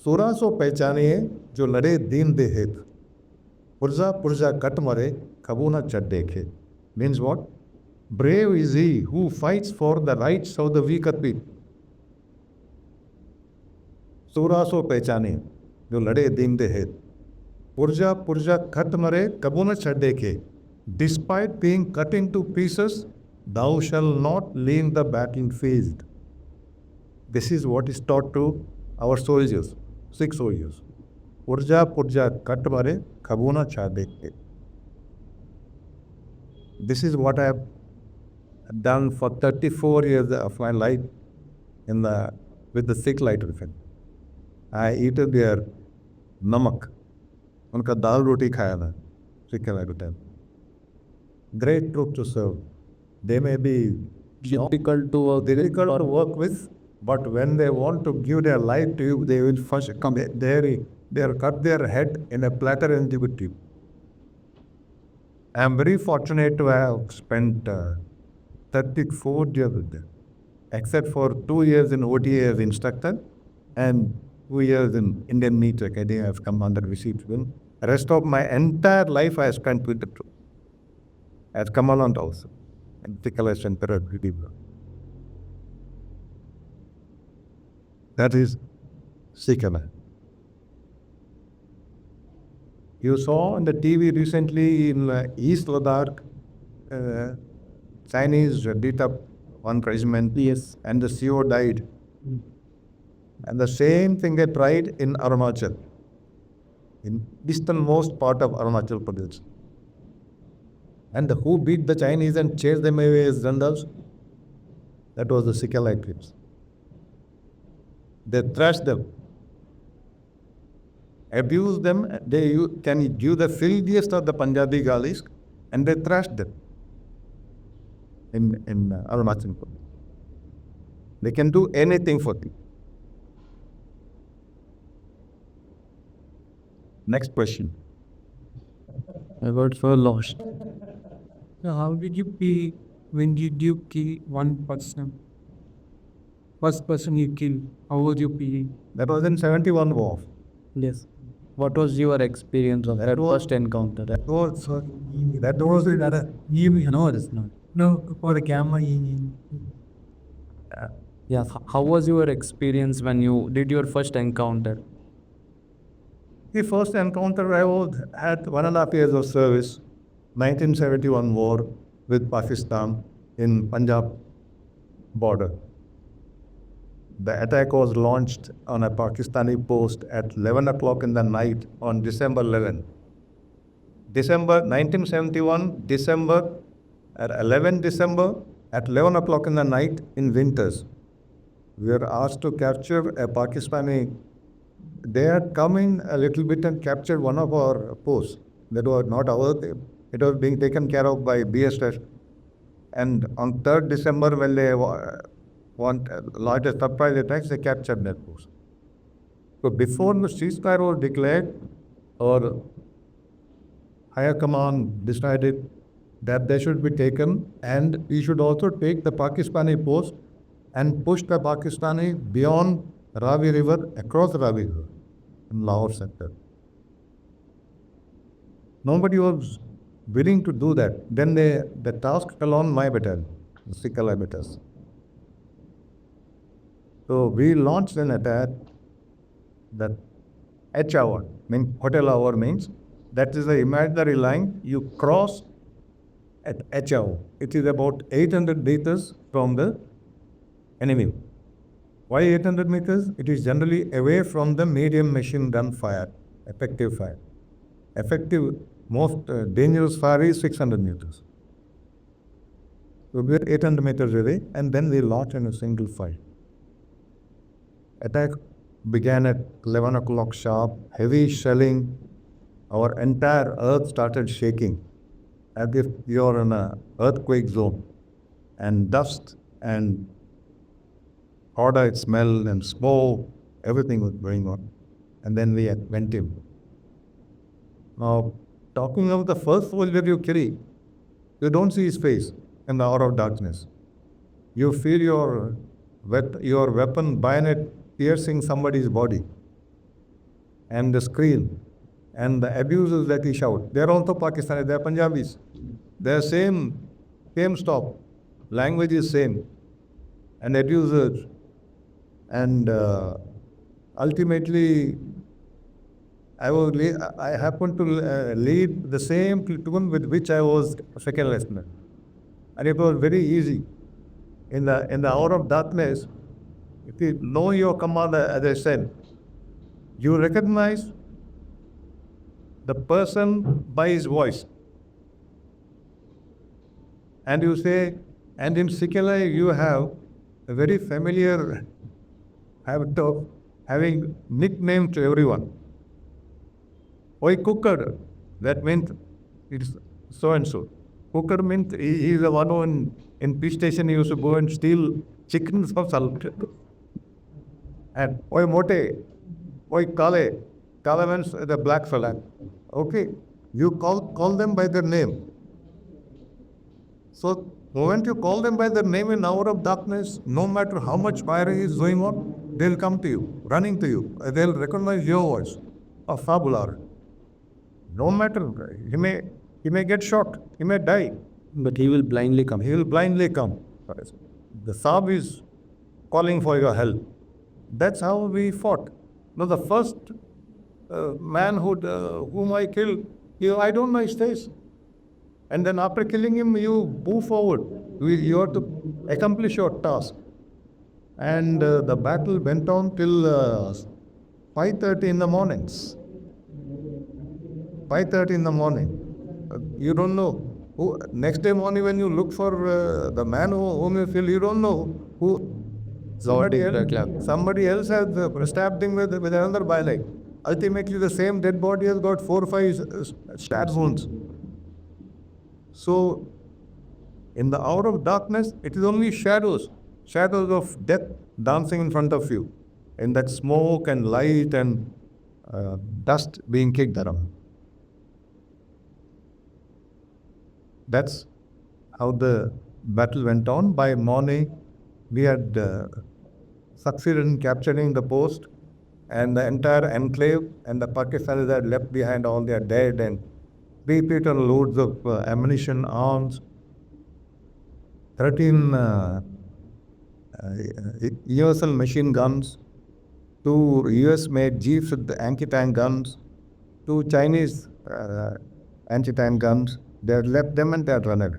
A: 1600 पहचानिए जो लड़े दीन दे हेत, पुरजा पुरजा कट मरे, कबू न छड़ देखे. Means what? Brave is he who fights for the rights of the weaker people. 1600 पहचानिए जो लड़े दीन दे हेत, पुरजा पुरजा कट मरे, कबू न छड़ देखे. Despite being cut into pieces, thou shalt not leave the battlefield. This is what is taught to our soldiers, Sikh soldiers. Purja purja kat mare, khabuna cha dekhe. This is what I have done for 34 years of my life with the Sikh light rifle. I eat their namak. उनका दाल रोटी खाया था, Sikh light rifle. Great troop to serve. They may be difficult to work with, but when they want to give their life to you, they will first come there. They are cut their head in a platter and give it to you. I am very fortunate to have spent 34 years with them, except for 2 years in OTA as instructor and 2 years in Indian Meat Academy. I have come under receipt film. The rest of my entire life I have spent with the troop. As Commandant also, and Ticklish and Brigadier. That is Sikh. You saw on the TV recently in East Ladakh, Chinese beat up one regiment.
C: Yes.
A: And the CO died. And the same thing they tried in Arunachal, in easternmost part of Arunachal Pradesh. And who beat the Chinese and chased them away as generals? That was the Sikh troops. They thrashed them, abused them. They can give the filthiest of the Punjabi galis, and they thrashed them in Arunachal Pradesh. They can do anything for you. Next question.
C: I got so lost.
D: So how did you pay when you kill one person? First person you killed, how was you paying?
A: That was in 71 war.
C: Yes. What was your experience of that first encounter?
A: That was another.
D: No, it's not. No, for the camera.
C: Yeah. How was your experience when you did your first encounter?
A: The first encounter I had 1.5 years of service. 1971 war with Pakistan in Punjab border. The attack was launched on a Pakistani post at 11 o'clock in the night on December 11. December 1971, December at 11 December at 11 o'clock in the night in winters. We were asked to capture a Pakistani. They had come in a little bit and captured one of our posts. That was not ours. It was being taken care of by BSS. And on 3rd December, when they want launched a surprise attacks, they captured that post. So before the ceasefire was declared, our higher command decided that they should be taken, and we should also take the Pakistani post and push the Pakistani beyond Ravi River, across Ravi River in Lahore sector. Nobody was willing to do that. Then the task fell on my battalion, the Sikh battalion. So we launched an attack that H hour, means hotel hour means, that is the imaginary line you cross at H hour. It is about 800 meters from the enemy. Why 800 meters? It is generally away from the medium machine gun fire, effective fire. Effective, most dangerous fire is 600 meters. So we are 800 meters away, and then we launched in a single fire. Attack began at 11 o'clock sharp, heavy shelling. Our entire earth started shaking as if you're in an earthquake zone, and dust and horrid smell and smoke, everything was going on. And then we went in. Now, talking of the first soldier you carry, you don't see his face in the hour of darkness. You feel your weapon bayonet piercing somebody's body, and the scream and the abuses that he shout. They're also Pakistanis, they're Punjabis. They're same stop. Language is same. And abusers. And ultimately, I happened to lead the same platoon with which I was second lieutenant. And it was very easy. In the hour of darkness, if you know your commander, as I said, you recognize the person by his voice. And you say, and in Sikh you have a very familiar habit of having nickname to everyone. Oi cooker, that means it's so and so. Cooker means he is the one who in peace station he used to go and steal chickens from Salute. And oi mote, oi kale, kale means the black fella. Okay, you call them by their name. So moment you call them by their name in hour of darkness, no matter how much fire is going on, they'll come to you, running to you. They'll recognize your voice of fabular. No matter, he may get shot, he may die.
C: But he will blindly come.
A: He will blindly come. The Saab is calling for your help. That's how we fought. No, the first man whom I killed, I don't know his face. And then after killing him, you move forward. You have to accomplish your task. And the battle went on till 5:30 in the mornings. 5:30 in the morning. You don't know. Next day morning when you look for the man whom you kill, you don't know who. Somebody else has stabbed him with another bayonet. Ultimately, the same dead body has got 4 or 5 stab wounds. So, in the hour of darkness, it is only shadows of death dancing in front of you, in that smoke and light and dust being kicked around. That's how the battle went on. By morning, we had succeeded in capturing the post, and the entire enclave, and the Pakistanis had left behind all their dead and 3 ton loads of ammunition, arms, 13 universal machine guns, 2 US-made jeeps with anti-tank guns, 2 Chinese anti-tank guns, They left them and they had run it.